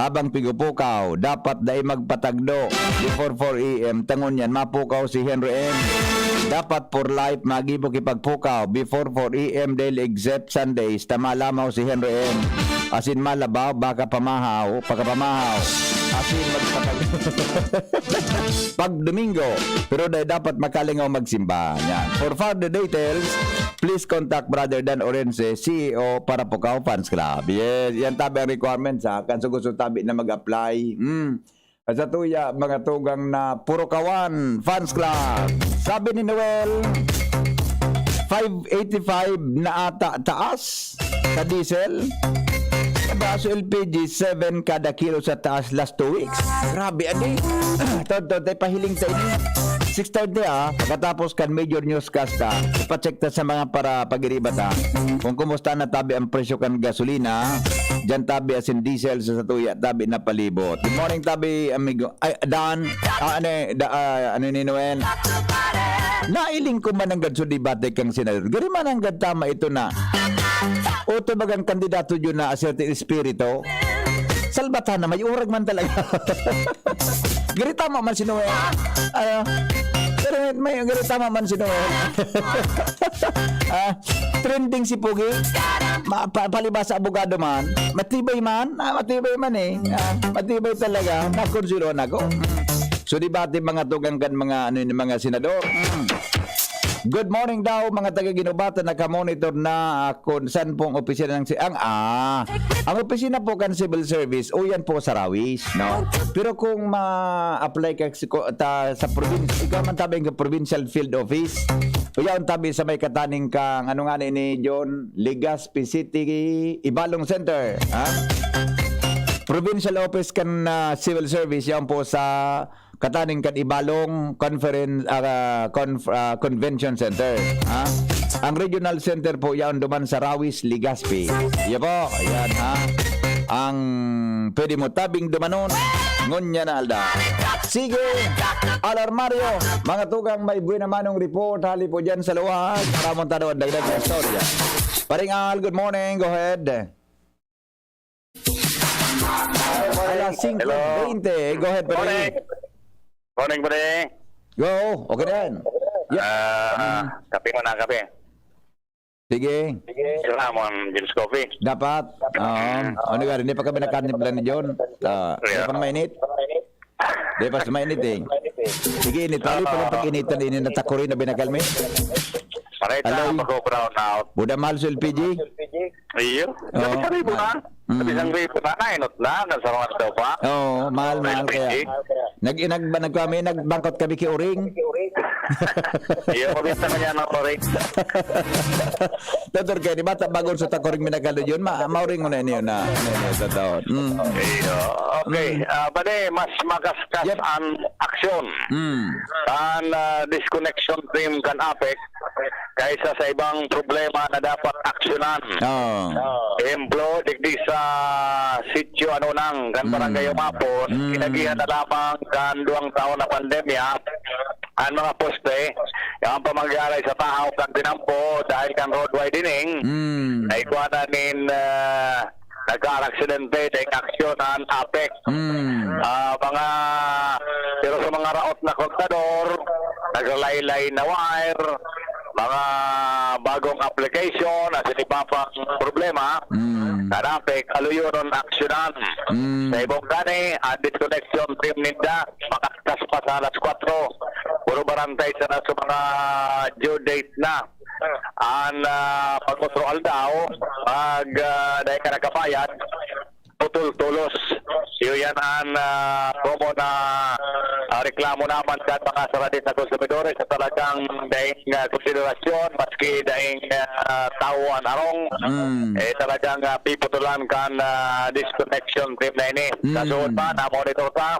habang pigupukaw dapat dai magpatagdo before 4 AM tangon yan mapukaw si Henry M. Dapat for life magibo kipagpukaw before 4 AM daily except Sundays tamalamaw si Henry M. Asin malabaw baka pamahaw asin magpatagdo pag Domingo pero dai dapat makalingaw magsimba yan. For further details please contact Brother Dan Orense, CEO para Pukaw Fans Club. Yes, yan tabi ang requirements ha. Kan gusto tabi na mag-apply. Sa tuya, mga tugang na puro kawan Fans Club. Sabi ni Noel, 585 na ata taas sa diesel. Baso LPG, 7 kada kilo sa taas last 2 weeks. Grabe, adi. Todo, tayo pahiling tayo ni. 6:30 pagkatapos kan major newscast ipacheck ta sa mga para pag-iribat kung kumusta na tabi ang presyo kan gasolina dyan tabi asin diesel sa tuya tabi na palibot. Good morning tabi amigo ay Dan ano ni Noel nailing ko man ang gadso debate kang senador gari man ang tama ito na oto bagang kandidato yun na aserte espirito salbatan na may urag man talaga gari tama man si Noel pero may gari tama man si Noel trending si Pugi palibasa abogado man matibay man matibay talaga nakonsulo na ko so debate mga tugang kan mga mga senador. Good morning daw mga taga-Ginobata nakamonitor na kung saan pong opisina ng ang opisina po kan civil service o yan po sa Rawis, no? Pero kung ma-apply ka sa province, ikaw man tabi ng provincial field office o yan tabi sa may kataning kang ano nga ni John Legazpi City Ibalong Center provincial office kan civil service yan po sa kataning kan Ibalong Convention Center. Ang regional center po yan duman sa Rawis, Legazpi. Iya po, ayan ang pwede mo tabing dumanon, ngunya na alda. Sige, alarmario, mga tugang may buwan naman ng report, hali po dyan sa luwag, para mong tanong ang dagdag na istorya. Paringal, good morning, go ahead. Alas 5:20, go ahead, Morning. Morning, buddy. Go, okay din. Kape mo na, kape. Sige. Sila mo ang James Coffee. Dapat. Ano nga, hindi pa kami nakanip lang ni John. Hindi pa mainit. Hindi pa mainit eh. Sige, init. Pali pa lang pag-initan din na takuri na binakalmi. Paray na, mag-brown out. Buda mahal sa LPG? Iyo. Sabi mo na. Sabi sang ripo na, nainot na. Nasarawan daw pa. Oo, mahal kaya. Nagbangkot kami ki Uring. Iyo, mabita na niya ng Uring. Dr. Kenny, bata bagon sa takoring minagalo yun, mauring mo na niyo na sa taon. Iyo. Okay. Bade, mas makaskas ang aksyon. Ang disconnection team kan APEC kaysa sa ibang problema na dapat aksyonan. Emplo, digdi sa sityo ano nang kan barangay Umapon, kinagihan na lamang kan 2 taon na pandemya ang mga poste ang pamagyaray sa tahaw kan tinampo dahil kan road widening na ikwanan nagka-aksidente dahil aksyon ang APEC. Mga pero sa mga raot na kontador naglalaylay na wire, mga bagong application at sinipapang problema karapik aluyon aksyonan sa ibong gani ang disconnection team ninda makaskas pa sa alas 4 puro barantay sa mga due date na ang pag-control daw dahil ka nagkapayat putol-tulos yun ang promo na reklamo naman sa mga saradit na konsumidores sa talagang daing konsiderasyon maski daing tauan arong talagang piputulan kan disconnection team na ini kasunod pa na monitor ta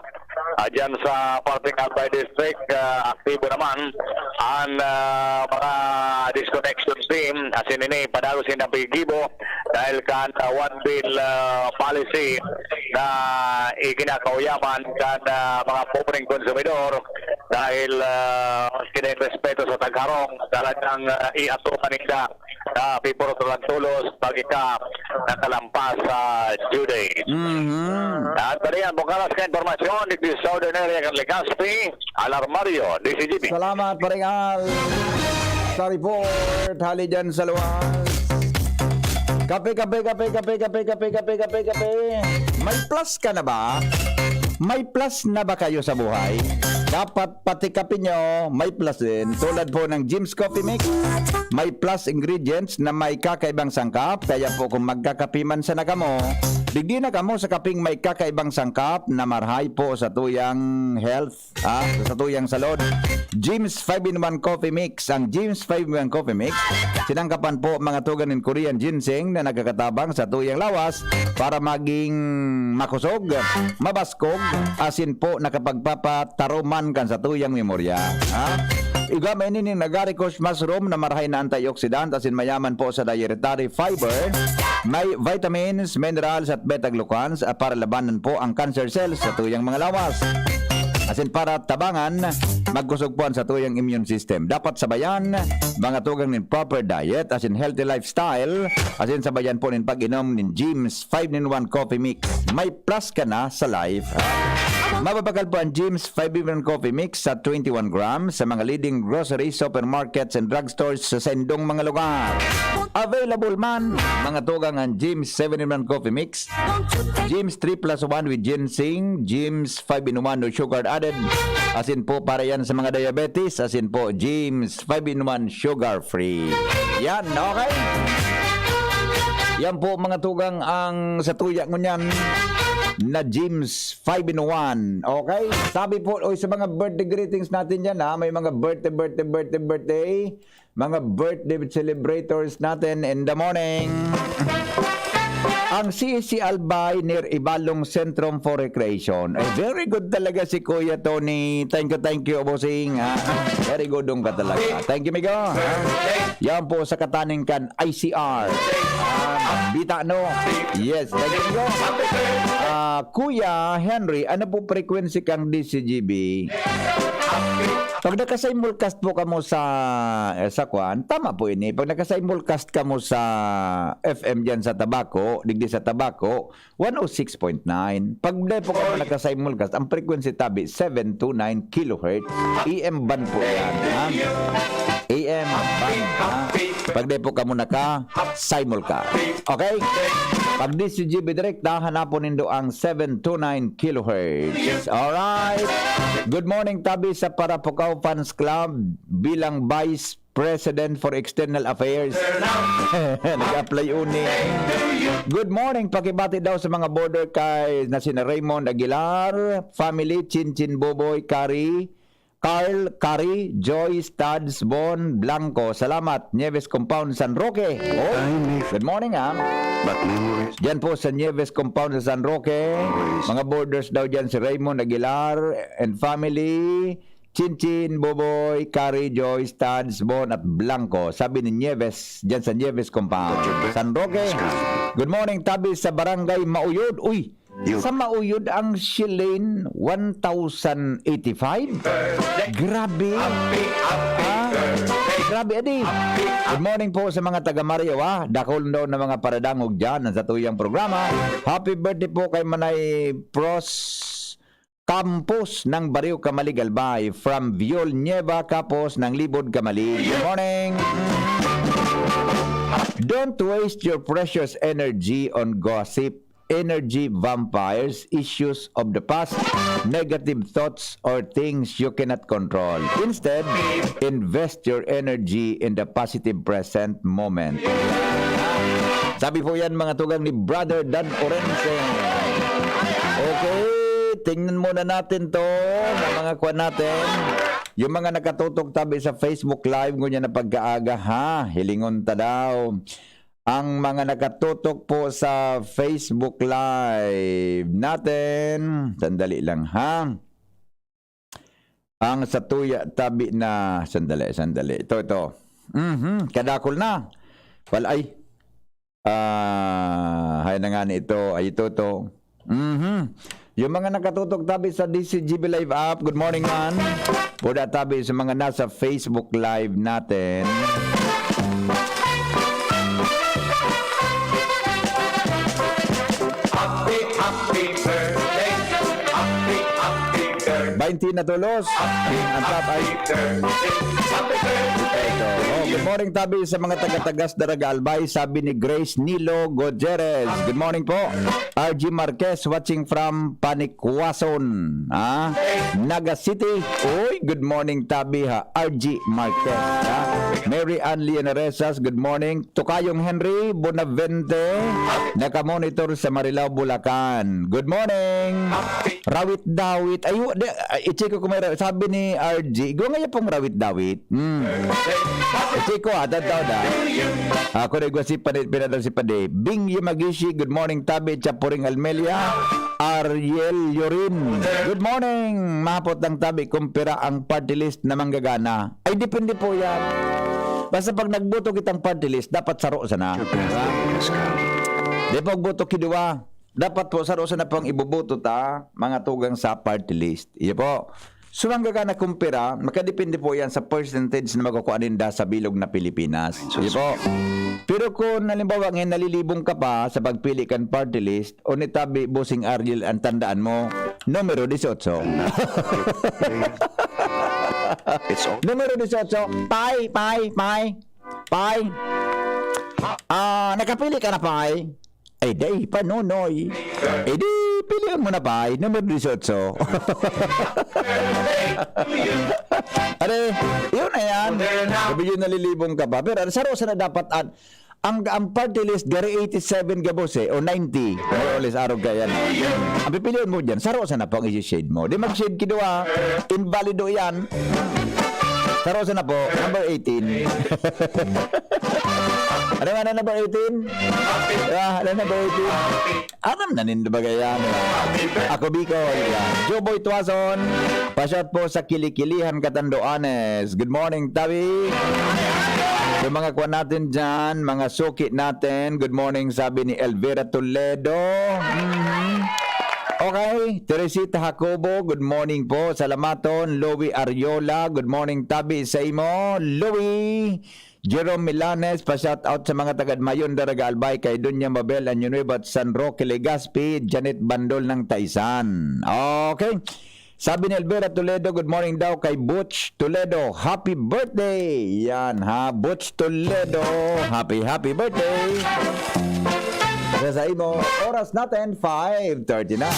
dyan sa Parting Albay District aktibo naman ang mga disconnection team asin ini padalo sin nabigibo dahil kan one bill policy na ikinakauyaman kan mga pobring konsumidor dahil maski respeto sa tagharong talagang iato kanila na piputulan tulos pag ika nakalampas sa due date. At pariyan, bukalas ka informasyon di Southern Area ng Legazpi, Alarmario, DCGB. Salamat, Paringal. Sa report, hali dyan sa luwas. Kape. May plus ka na ba? May plus na ba kayo sa buhay? Dapat pati kape nyo, may plus din. Tulad po ng Jim's Coffee Mix. May plus ingredients na may kakaibang sangkap. Kaya po kung magkakapiman sa nakamo, digdi na kamo sa kaping may kakaibang sangkap na marhay po sa tuyang health, sa tuyang salud. Jim's 5-in-1 Coffee Mix. Ang Jim's 5-in-1 Coffee Mix, sinangkapan po mga tugan ng Korean ginseng na nagkakatabang sa tuyang lawas para maging makusog, mabaskog, asin po nakapagpapataruman kan sa tuyang memorya. Igama ini ng agaricus mushroom na marhay na antioxidant asin mayaman po sa dietary fiber, may vitamins, minerals at beta-glucans para labanan po ang cancer cells sa tuyang mga lawas. Asin para tabangan, magkusugpuan sa tuyang immune system. Dapat sabayan, mga tugang nin proper diet, asin healthy lifestyle, asin sabayan po nin pag-inom nin Jim's 5-in-1 Coffee Mix. May plus ka na sa life. Mababagal po ang Jim's 5-in-1 Coffee Mix sa 21 grams sa mga leading groceries, supermarkets, and drugstores sa sendong mga lugar. Available man, mga tugang ang Jim's 7-in-1 Coffee Mix, Jim's 3+1 with ginseng, Jim's 5-in-1 no sugar added, asin po para yan sa mga diabetes, asin po Jim's 5-in-1 sugar free. Yan, okay? Yan po mga tugang ang sa tuya ngunyan na Jim's 5-in-1. Okay? Sabi po, sa mga birthday greetings natin dyan, may mga birthday, mga birthday celebrators natin in the morning. Ang CSC Albay near Ibalong Centrum for Recreation. Very good talaga si Kuya Tony. Thank you, bossing. Very good dong ka talaga. Thank you, Migo. Yan po sa Kataningkan, ICR. Bita, no? Yes, thank you, Migo. Kuya Henry, ano po frequency kang DCGB? Pag naka-simulcast po kamo sa Kwan, tama po ini. Pag naka-simulcast kamo sa FM dyan sa Tabaco, digdi sa Tabaco, 106.9. Pag di po kamo naka-simulcast, ang frequency tabi 729 kHz. AM band po yan. AM band. Pag di po kamo naka-simulcast. Okay? Pag DCGB direct, hanapon nindo ang 729 kHz. Alright. Good morning, tabi sa Parapukaw Fans Club bilang Vice President for External Affairs. Nag-apply uni. Good morning, pakibati daw sa mga border kay na sina Raymond Aguilar, family, Chinchin Boboy, Carl, Kari, Joy, Stads, Bon, Blanco. Salamat. Nieves Compound, San Roque. Good morning, Diyan po sa Nieves Compound sa San Roque. Mga borders daw diyan si Raymond Aguilar and family, Chinchin, Boboy, Kari, Joy, Stads, Bon at Blanco. Sabi ni Nieves, diyan sa Nieves Compound, San Roque. Good morning, tabi sa Barangay Mauyod. Uy, sa Mauyod ang shilling 1,085. Grabe. Grabe, adi. Good morning po sa mga taga Mariawa. Dakol daw na mga paradangog dyan sa tuyang programa. Happy birthday po kay Manay Pros Campos ng Bariw Kamali Galbay from Viol Nieva Capos ng Libod Kamali. Good morning. Don't waste your precious energy on gossip, energy vampires, issues of the past, negative thoughts, or things you cannot control. Instead, invest your energy in the positive present moment. Sabi po yan mga tugang ni Brother Dan Orense. Okay, tingnan muna natin to na mga kwan natin. Yung mga nakatutok tabi sa Facebook Live, ngunyan na pagkaaga hilingon ta daw. Ang mga nakatutok po sa Facebook Live natin, sandali lang ang sa tuya tabi na, sandali. Ito. Kadakol na. Walay. Hay na nga ni ito. Ay ito. Yung mga nakatutok tabi sa DCGB Live app, good morning man. Puda tabi sa mga nasa Facebook Live natin. 19 na tulos. Ang top ay ito. Oh, good morning tabi sa mga taga-tagas Daraga Albay, sabi ni Grace Nilo Gutierrez. Good morning po. RG Marquez watching from Panikwason, Naga City. Uy, good morning tabi ha, RG Marquez. Mary Ann Leonaresas, good morning. Tukayong Henry Bonavente, nakamonitor sa Marilao, Bulacan. Good morning. Rawit Dawit. Ayo, i-check ko kung may sabi ni RG. Go nga pong Rawit Dawit. I-check ko tataw da. Ako na si Pade, pinadal si Pade. Bing Yamagishi, good morning tabi. Chapuring Almelia. Ariel Yorin, good morning. Mahapot ng tabi kumpira ang party list na manggagana. Ay, depende po yan. Basta pag nagboto kitang party list, dapat saro sana. Di pag boto kiduwa, dapat po saro sana pang ibuboto ta, mga tugang sa party list. Iya po. So, manggagana kumpira, makadepende po yan sa percentage na makukuha ninda sa bilog na Pilipinas. Iya po. Pero kung halimbawa ngayon nalilibong ka pa sa pagpili kan party list, o ni tabi Bossing Ariel, ang tandaan mo, numero 18. Numero 18. Pai. Nakapili ka na, Pai? Ay, day, panunoy. Ay, di, pilihan mo na, Pai. Numero 18. Are, yun na yan. Sabi yun nalilibong ka pa. Pero saro na dapat ang party list gari 87 gabos o 90. May ulis araw ka yan. Ang pipilihan mo dyan, saro na pang isi-shade mo. Di mag-shade kidoa, invalido yan. Saro na po, number 18. Ano nga na number 18? Ano number 18? Alam na nindo ba yan? Ako Bicol. Joboy Tuason. Pasyat po sa Kilikilihan, Catanduanes. Good morning, Tabi. Yung mga kuwan natin dyan, mga suki natin. Good morning, sabi ni Elvira Toledo. Okay, Teresita Jacobo, good morning po. Salamaton, Louie Ariola, good morning tabi sa imo. Louie, Jerome Milanes, pa-shout out sa mga tagad-mayon Daraga Albay, kay Dunya Mabel, Anyunuebat, San Roque, Legazpi, Janet Bandol ng Taisan. Okay, sabi ni Elvira Toledo, good morning daw kay Butch Toledo. Happy birthday! Yan ha, Butch Toledo. Happy birthday! Sa imo, oras natin, 5:30 na.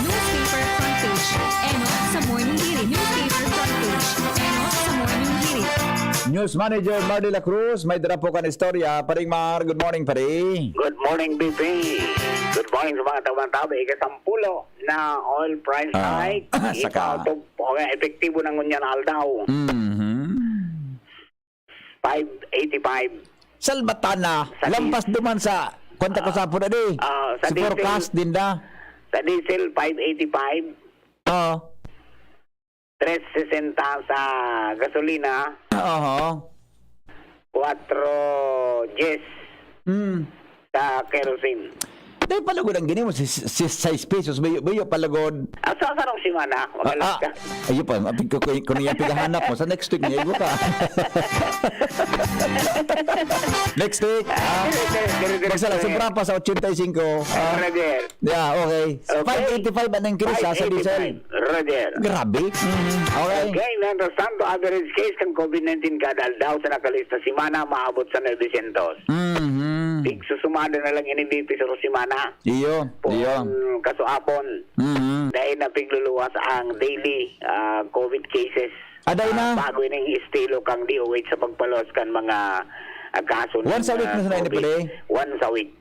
Newspaper front page. Enot sa morning hirit. Newspaper front page. Enot sa morning hirit. News Manager Mar de la Cruz, may dara po kan istorya. Paring Mar, good morning pare. Good morning, BP. Good morning sa mga tawang-tabi. Ikasampulo na oil price hike. Saka. Epektibo ng ngunyan aldaw. 585. Salbatana, Sa lampas duman sa kwenta ko sa po na di. sa Sa diesel. forecast din da. Sa diesel, 585. 360 sa gasolina. Oo. 4.10 sa kerosene. Dahil palagod ang gini mo, 6 pesos, bayo palagod. Sa sarong simana, magalas ka. Ayun pa, kung yung pigahanap mo, sa next week niya, igo ka. Next week, magsala, sobra pa sa 85. Roger. Yeah, okay. 585 ang increase sa diesel. Roger. Grabe. Okay. Okay, nandang to average case kang COVID-19 kada daw sa nakalista si Mana maabot sa 900. Big susumada na lang ini BP sa Rosimana. Iyo. Kasuapon. Dahil na pigluluwas ang daily COVID cases. Aday na. Bago ining estilo kang DOH sa pagpalos kan mga kaso. Once a week na sa COVID. pala. Once a week.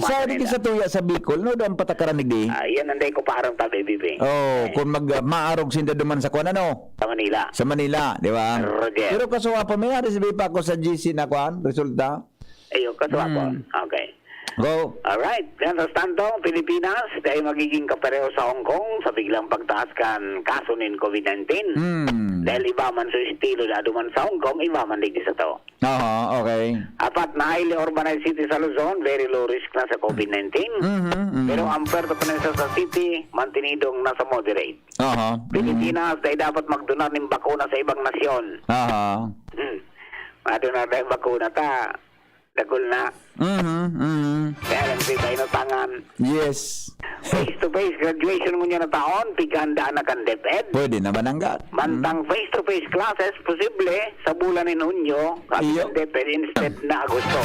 Sa di sa tuya sa Bicol, no doon patakaranig di. Yan ang day ko parang tabi, BP. Oh, kung maarog sinda duman sa kuan ano? Sa Manila. Sa Manila, di ba? Roger. Pero kasuwa pa may resibi pa ako sa GC na kuan, resulta. Ayun, kasuapon. Okay. Go. Alright, mientras tanto, Pilipinas dahil magiging kapareho sa Hong Kong sa biglang pagtaas kan kaso ng COVID-19. Dahil iba man sa estilo na duman sa Hong Kong, iba man digdi sa to. Oo, okay. Apat na highly urbanized city sa Luzon, very low risk na sa COVID-19. Pero ang Puerto Princesa City, mantinidong nasa moderate. Pilipinas dahil dapat magdonar ng bakuna sa ibang nasyon. Madonar dahil bakuna ta. Dagol na. Kaya lang si tayo tangan. Yes. Face-to-face graduation mo niya na taon, tigandaan na kan DepEd. Pwede naman hanggat. Mantang face-to-face classes, posible sa bulan ni Hunyo, sabi Iyo. ng DepEd, instead na Agosto.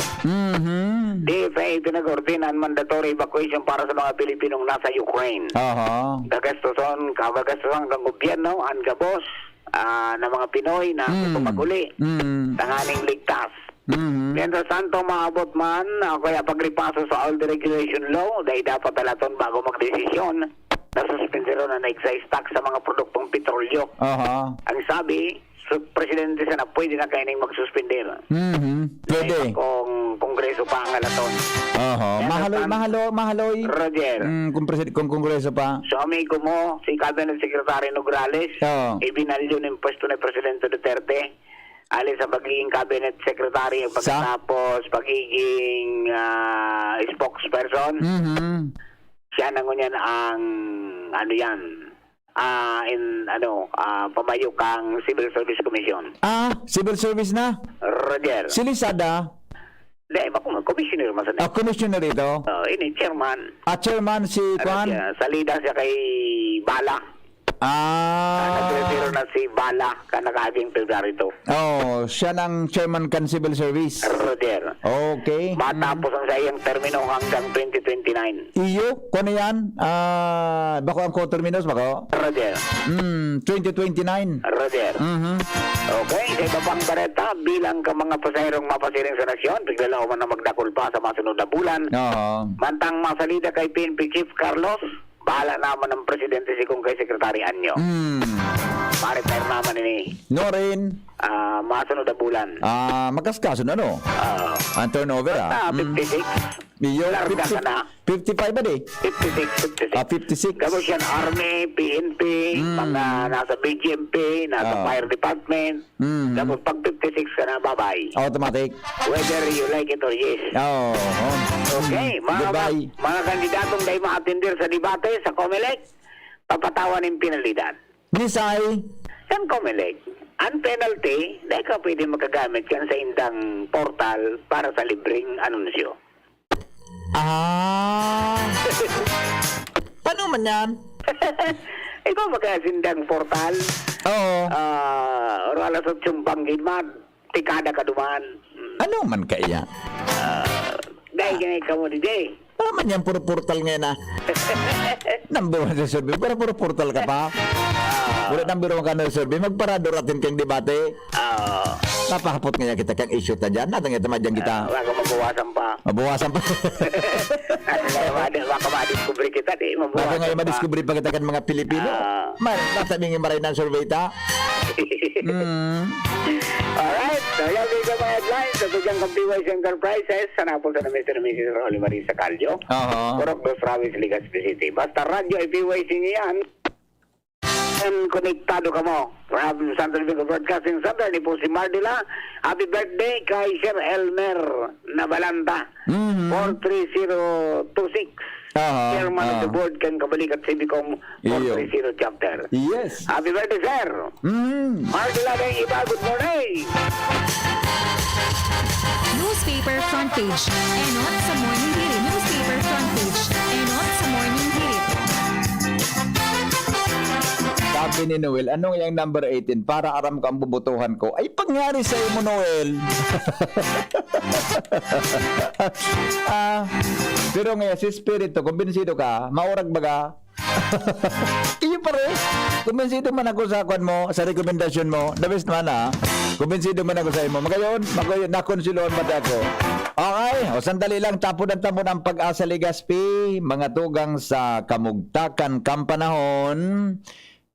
DFA pinag-ordinan mandatory evacuation para sa mga Pilipinong nasa Ukraine. Aha. Gagastuson ng gobyerno, ang gabos ng mga Pinoy na gusto maguli. Tanganing ligtas. Mientras tanto, maabot man, kaya pagripaso sa all the regulation law, dahil dapat talaton bago magdesisyon, nasuspensero na excise tax sa mga produktong petrolyo. Aha. Ang sabi, Presidente sana pwede na kaining magsuspender. Pwede. Kung Kongreso pa ang alaton. Aha. Mahaloy. Roger. Kung kongreso pa. So, amigo mo, si Cabinet Secretary Nograles, Oo. ibinalyo ng pwesto ni Presidente Duterte. Alis sa pagiging cabinet secretary pagkatapos pagiging spokesperson. Siya nangunyan ang pamayok ang Civil Service Commission. Civil service na? Roger. Si Lisada? Hindi, commissioner masanay. Commissioner ito? Ini chairman. Chairman si Juan? Salida siya kay Bala. Nagretiro na si Bala kanakaging February 2. Siya ng chairman kan Civil Service. Roger. Okay. Matapos ang sa iyang termino hanggang 2029. Iyo, kung yan? Bako ang co-terminus, bako? Roger. 2029. Roger. Okay, sa iba pang bareta, bilang ka mga pasahirong mapasiring sa nasyon, bigla man na magdakol pa sa masunod na bulan. Oo. Mantang masalida kay PNP Chief Carlos, bahala naman ng Presidente si kung kay Secretary Anyo. Maritire naman ini. No rin. Masunod na bulan. Magkaskaso na, no? Ang turnover, 56. Iyo, Larga ka na. 55 ba di? 56. 56. Gabos yan, Army, PNP, mga nasa BGMP, nasa Fire Department. Gabos pag 56 ka na, bye-bye. Automatic. Whether you like it or yes. Okay, Goodbye. mga kandidatong dahil maatindir sa debate sa COMELEC, papatawan ng penalidad. Nisay. Sa COMELEC, ang penalty, dahil ka pwede makagamit yan sa indang portal para sa libreng anunsyo. Paano man yan? Ikaw magkasindang portal, Oo. or alas 8 banggid man, tikada ka duman. Ano man kaya? Dahil ganyan ka mo DJ. Ano man yan, puro portal ngayon Number 1 sa survey, puro portal ka pa. Wala number 1 ka na survey, magparado ratin kang debate. Napakapot nga kita kang issue ta dyan. Natang ito madyan kita. Baka mabawasan pa. Mabawasan pa. Baka ma-discover kita, di. Baka Mabawasan ngayon pa. madiscovery pa kita kan mga Pilipino. Natabingin maray ng survey ta. Alright, so yan din sa mga headlines sa tugang Compiwise Enterprises sa napunta na Mr. and Mrs. Rolly Marisa Calio. Purok dos Ravis, Legazpi City. Basta radyo, ipiwise niyo yan. And konektado ka mo. From Santo Domingo Broadcasting Center, ni po si Mardila. Happy birthday kay Sir Elmer Nabalanta. 43026. Chairman of the board kan kabalikat Civicom 430 chapter. Yes. Happy birthday, sir. Mardila ng iba, good morning. Newspaper front page. Enot sa morning hirit. Newspaper front page. Enot sa morning hirit. Sabi ni Noel, anong yung number 18? Para aram ka ang bubutuhan ko. Ay, pangyari sa'yo mo, Noel. Pero ngayon, si Spirito, kumbinsido ka, maurag baga. Iyo pa rin. Kumbinsido man ako sa kwan mo, sa rekomendasyon mo. The best man, kumbinsido man ako sa imo. Magayon, nakonsiloan ba ako? Okay, sandali lang, tapon ang Pag-asa Legazpi, mga tugang sa kamugtakan kampanahon.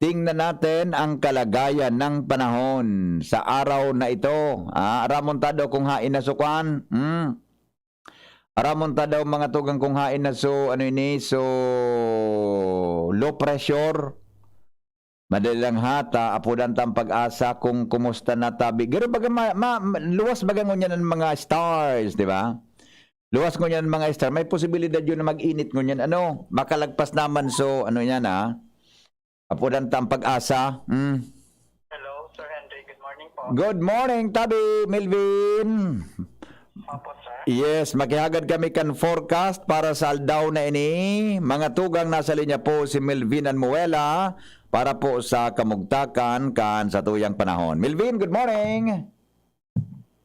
Tingnan natin ang kalagayan ng panahon sa araw na ito. Ramontado kung hain na sukan. Ramontado mga tugang kung hain na low pressure. Madalang hata, apudan tang Pag-asa kung kumusta na tabi. Pero baga luwas baga ngunyan ng mga stars, di ba? Luwas ngunyan ng mga stars. May posibilidad yun na mag-init ngunyan. Makalagpas naman yan apudan tang Pag-asa. Hello, Sir Henry. Good morning po. Good morning, Tabi, Melvin. Opo, sir. Yes, makihagad kami kan forecast para sa aldaw na ini. Mga tugang nasa linya po si Melvin Anmuela para po sa kamugtakan kan sa tuyang panahon. Melvin, good morning.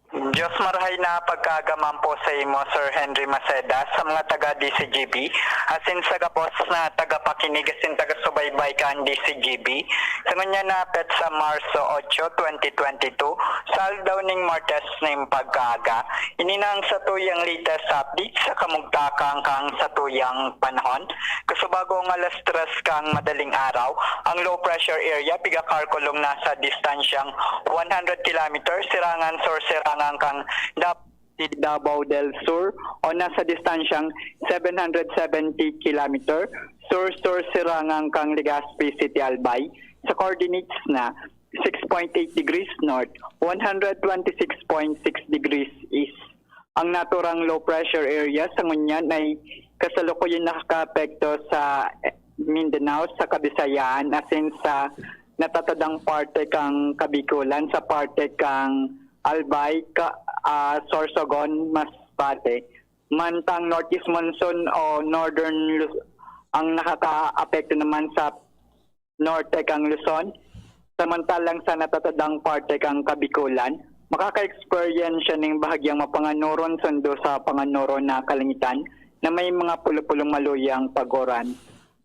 Diyos marahay na pagkagaman po sa imo, Sir Henry Maceda, sa mga taga-DCGB, asin sa gapos na taga-pakinig, asin taga-subaybay ka ang DCGB. Sa nga napet sa Marso 8, 2022, sa aldaw ning Martes ning pagkaga, ininang sa tuyang latest update sa kamugtakang kang sa tuyang panahon. Kasubagong alas 3 kang madaling araw, ang low pressure area, pigakarkulong nasa distansyang 100 km, sirangan sirangan kang Davao del Sur o nasa distansyang 770 km, sur sirangan kang Legazpi City Albay sa coordinates na 6.8 degrees north, 126.6 degrees east. Ang naturang low pressure area sa ngunyan ay kasalukuyan nakakaapekto sa Mindanao, sa Kabisayaan, asin sa natatadang parte kang Kabikulan, sa parte kang Albay, Sorsogon, Masbate. Mantang northeast monsoon o northern ang nakaka-apekto naman sa norte kang Luzon. Samantalang sa natatadang parte kang Kabikulan, makaka-experience siya ng bahagyang mapanganuron sundo sa panganuron na kalangitan na may mga pulo-pulong maluyang pagoran.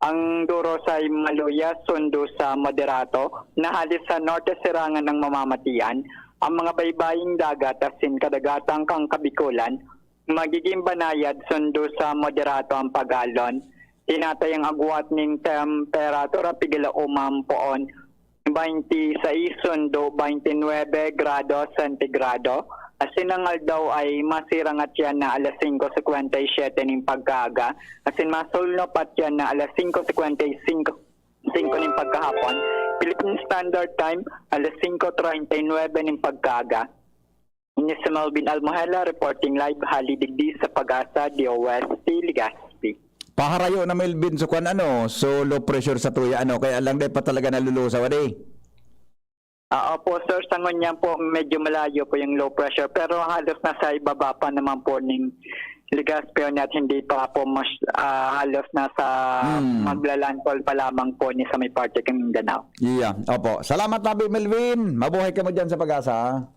Ang duro sa maluya sundo sa moderato na halis sa norte sirangan ng mamamatian. Ang mga baybaying dagat asin kadagatang kang Kabikulan, magiging banayad sundo sa moderato ang pagalon. Tinatayang agwat ng temperatura pigila umampoon 26 sundo 29 grado sentigrado. Asin ang aldaw ay masirang at yan na alas 5:57 ng pagkaga. Asin masulno pat yan na alas 5:55 ng pagkahapon. Philippine Standard Time, alas 5:39 ng pagkaga. Ini si Melvin Almohela reporting live halidigdi sa Pag-asa, DOST, Legazpi. Paharayo na Melvin so kwan so low pressure sa tuya kaya lang day pa talaga nalulusaw adi. Opo sir, sa ngunyan po medyo malayo po yung low pressure pero halos nasa ibaba pa naman po ng Legazpi at hindi pa po mas halos nasa maglalandfall pa lamang po ni sa may parte ng Mindanao. Yeah, opo. Salamat Nabi Melvin. Mabuhay ka mo dyan sa Pag-asa.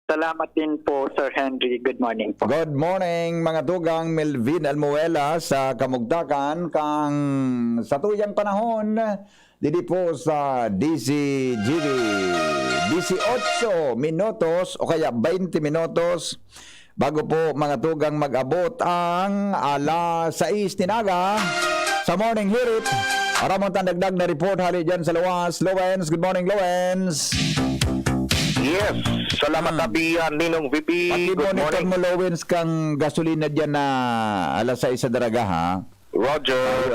Salamat din po Sir Henry. Good morning po. Good morning mga tugang Melvin Almuela sa kamugtakan kang sa tuyang panahon didi po sa DCGB 18 minutos o kaya 20 minutos bago po mga tugang mag-abot ang alas 6 tinaga sa morning hirit. Aramon tandagdag na report hali dyan sa Luwas. Lowens, good morning Lowens. Yes, salamat tabihan Ninong VP. Good Pag-monitor morning. mo Lowens kang gasolina dyan na alas 6 sa daraga ha. Roger.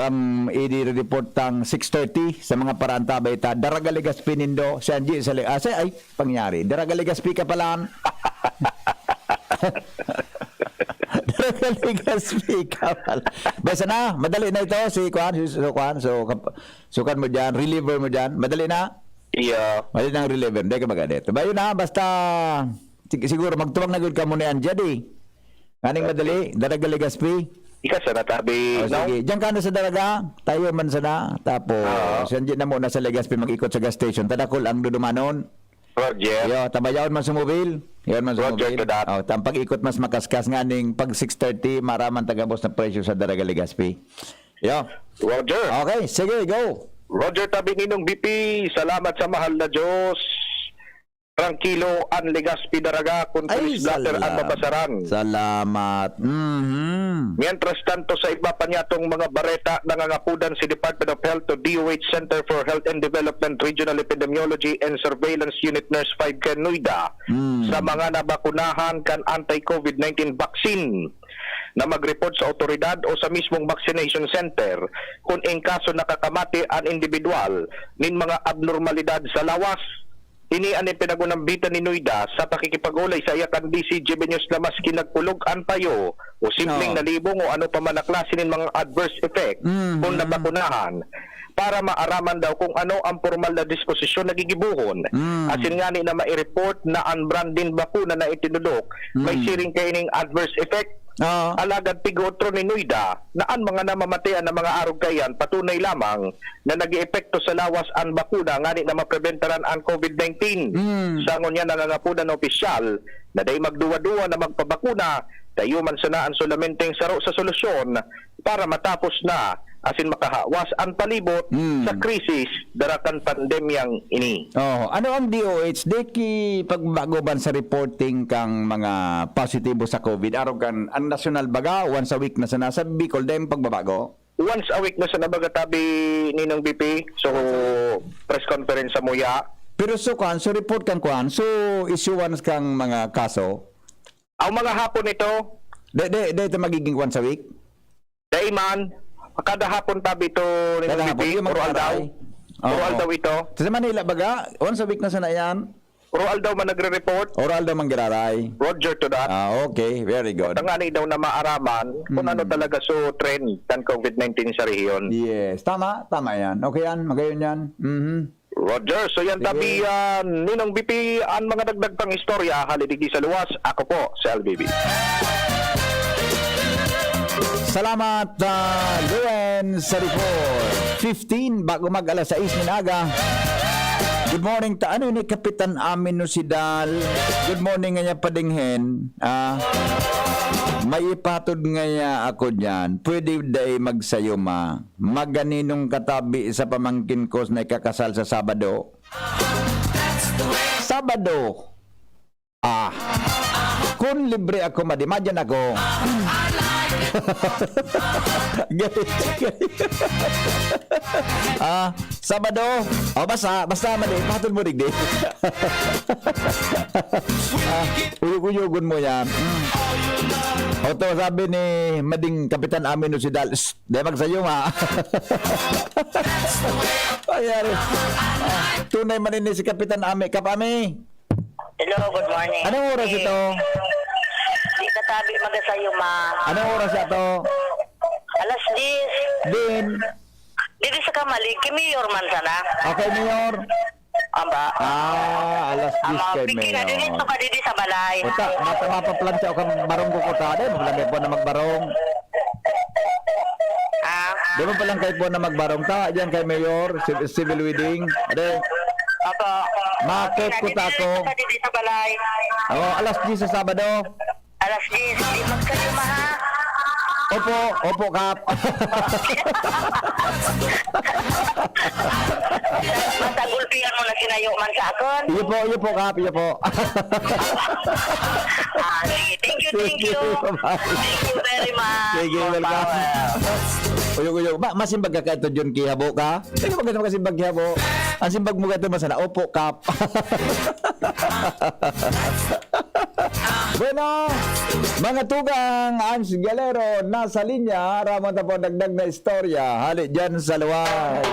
ED report tang 6:30 sa mga paraan tabay ta Daraga Legazpi nindo Sanji sa ay pangyari Daraga Legazpi ka pala. Daraga Legazpi ka pala. Basta na madali na ito si Kwan so sukan mo diyan reliever mo diyan madali na. Yeah. Madali na ang reliever hindi ka magadit. Bayo na basta siguro magtuwang na gud ka mo ni Anjadi. Kaning madali Daraga Legazpi. Ika sa natabi. Oh, sige. Diyan ka na sa daraga, tayo man sana. Tapos, sandiyan na muna sa Legazpi mag-ikot sa gas station. Tadakol ang dudumanon. Roger. Yo, tabayaon man sa mobil. Yan man sa Roger mobil. to that. Oh, tampag ikot mas makaskas nga ning pag 6:30 maraman tagabos na presyo sa daraga Legazpi. Yo. Roger. Okay, sige, go. Roger tabi Ninong VP. Salamat sa mahal na Diyos. Tranquilo ang Legazpi daraga kung tulis blatter ang mabasarang. Salamat. Mientras tanto sa iba pa niyatong mga bareta nangangapudan si Department of Health to DOH Center for Health and Development Regional Epidemiology and Surveillance Unit Nurse 5 kan Nuida sa mga nabakunahan kan anti-COVID-19 vaccine na mag-report sa otoridad o sa mismong vaccination center kung in kaso nakakamati ang individual nin mga abnormalidad sa lawas. Ini ang pinagunambitan ni Nuida sa pakikipag-ulay sa iyakan DCGB News na maski nagpulog-an payo o simpleng nalibong o ano pa man na klase ng mga adverse effect kung nabakunahan. para maaraman daw kung ano ang formal na disposisyon na gigibuhon. Asin nga ni na mai-report na ang branded bakuna na itinudok may siring kaining adverse effect. Alagad tigotro ni Nuida na ang mga namamatayan na mga arog kayan patunay lamang na nag-iepekto sa lawas ang bakuna ngani na mapreventaran ang COVID-19. Sangon niya nangangapunan ng opisyal na day magduwa-duwa na magpabakuna tayo man sanaan solamenteng saro sa solusyon para matapos na asin makahawas ang palibot sa krisis darakan pandemyang ini. Ano ang DOH? Deki pagbagoban sa reporting kang mga positibo sa COVID. Araw kan ang national baga once a week na sana sa Bicol dem pagbabago. Once a week na sa nabagatabi ninong BP. So press conference sa Muya. Pero so report kan kuan. So issuance kang mga kaso. Ang mga hapon ito, Ito magiging once a week. daiman kada hapon tabi ito Kada ninong hapon, BP. yung Oral daw. mag-aray. Oral daw ito. Sa Manila baga once a week na sana yan. Oral daw man nagre-report. Oral daw manggiraray. Roger to that. Okay, very good. Tangani daw na maaraman kung ano talaga so trend kan COVID-19 sa rehiyon. Yes, tama yan. Okay yan, magayon yan. Roger, so yan tabi ninong BP ang mga dagdag pang istorya halidigi sa luwas. Ako po sa LBB. Salamat, Gwen, sa report. 15 bago mag alas 6 minaga. Good morning ta ano ni Kapitan Amin no si Dal. Good morning nga niya padinghen. May ipatod nga niya ako diyan. Pwede day magsayo ma. Maganinong katabi sa pamangkin ko na ikakasal sa Sabado. Sabado. Kung libre ako madimadyan ako. Sabado. Basta madi patod mo digdi. Uyug-uyugon mo yan. Oto sabi ni Mading Kapitan Amin no si Dal. Di magsayo ma. Ayari. Tunay man ini si Kapitan Amin. Kapami. Hello, good morning. Anong oras ito? Di katabi magasayo ma. Anong oras ito? Alas 10. Din. Dili sa kamalig, Mayor man sana. Okay, Mayor. Amba. Alas 10 kay Piki na dili Mayor. to ka dili sa balay. Uta, mapaplansya o kang barong ko ta. Di mo palang po na magbarong. Di mo palang kayo po na magbarong ta. Diyan kay Mayor, civil wedding. Ade. Opo. Makit ko ta ako. Dili ka dili sa balay. Alas 10 sa Sabado. Alas 10. Di magsayo ma ha. Opo, Kap. Basta gulpihan mo na sinayo man sa akon. Iyo po, Kap. Iyo po. Sige, thank you. Thank you. Bye. Thank you very much. Sige, More welcome. power. Uyog. Masimbag ka ito dyan kihabo ka? Ano ba ka simbag kihabo? Ang simbag mo ka ito masana. Opo, Kap. Bueno, mga tugang, Ans Galero, nasa linya, ramon po dagdag na istorya. Hali dyan sa luwas.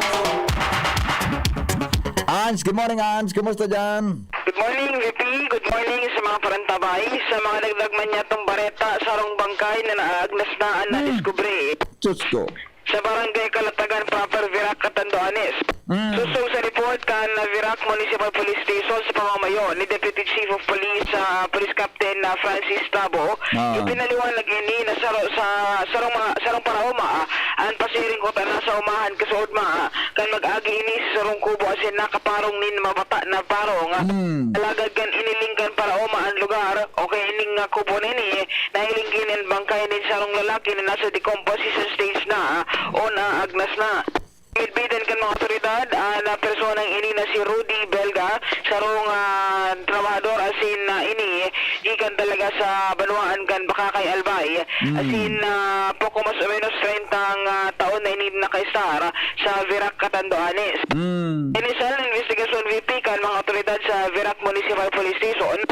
Ans, good morning, Ans. Kumusta dyan? Good morning, VP. Good morning sa mga parantabay, sa mga nagdagman niya itong bareta sa rong bangkay na naagnas na diskubre Chusko. sa barangay Kalatagan proper, Virac, Catanduanes. Susong sa report kan na Virac Municipal Police Station sa pamamayo ni Deputy Chief of Police Police Captain Francis Tabo, yung pinaliwanag ini na sarong parauma ang pasiring ko na sa umahan kasuod kan mag-agi ini sa sarong kubo asin nakaparong nin mabata na parong alagad kan inilingkan parauma ang lugar okay ining kubo nini nahilingkinin bangkay nin sarong lalaki na nasa decomposition stage na o na agnas na. Midbidan kan mga otoridad na personang ini na si Rudy Belga sarong trabahador asin ini ikan talaga sa Banuaan kan Bakakay Albay asin poko mas o menos 30 taon na ini nakaistar sa Virac Catanduanes. Initial investigation VP kan mga otoridad sa Virac Municipal Police Station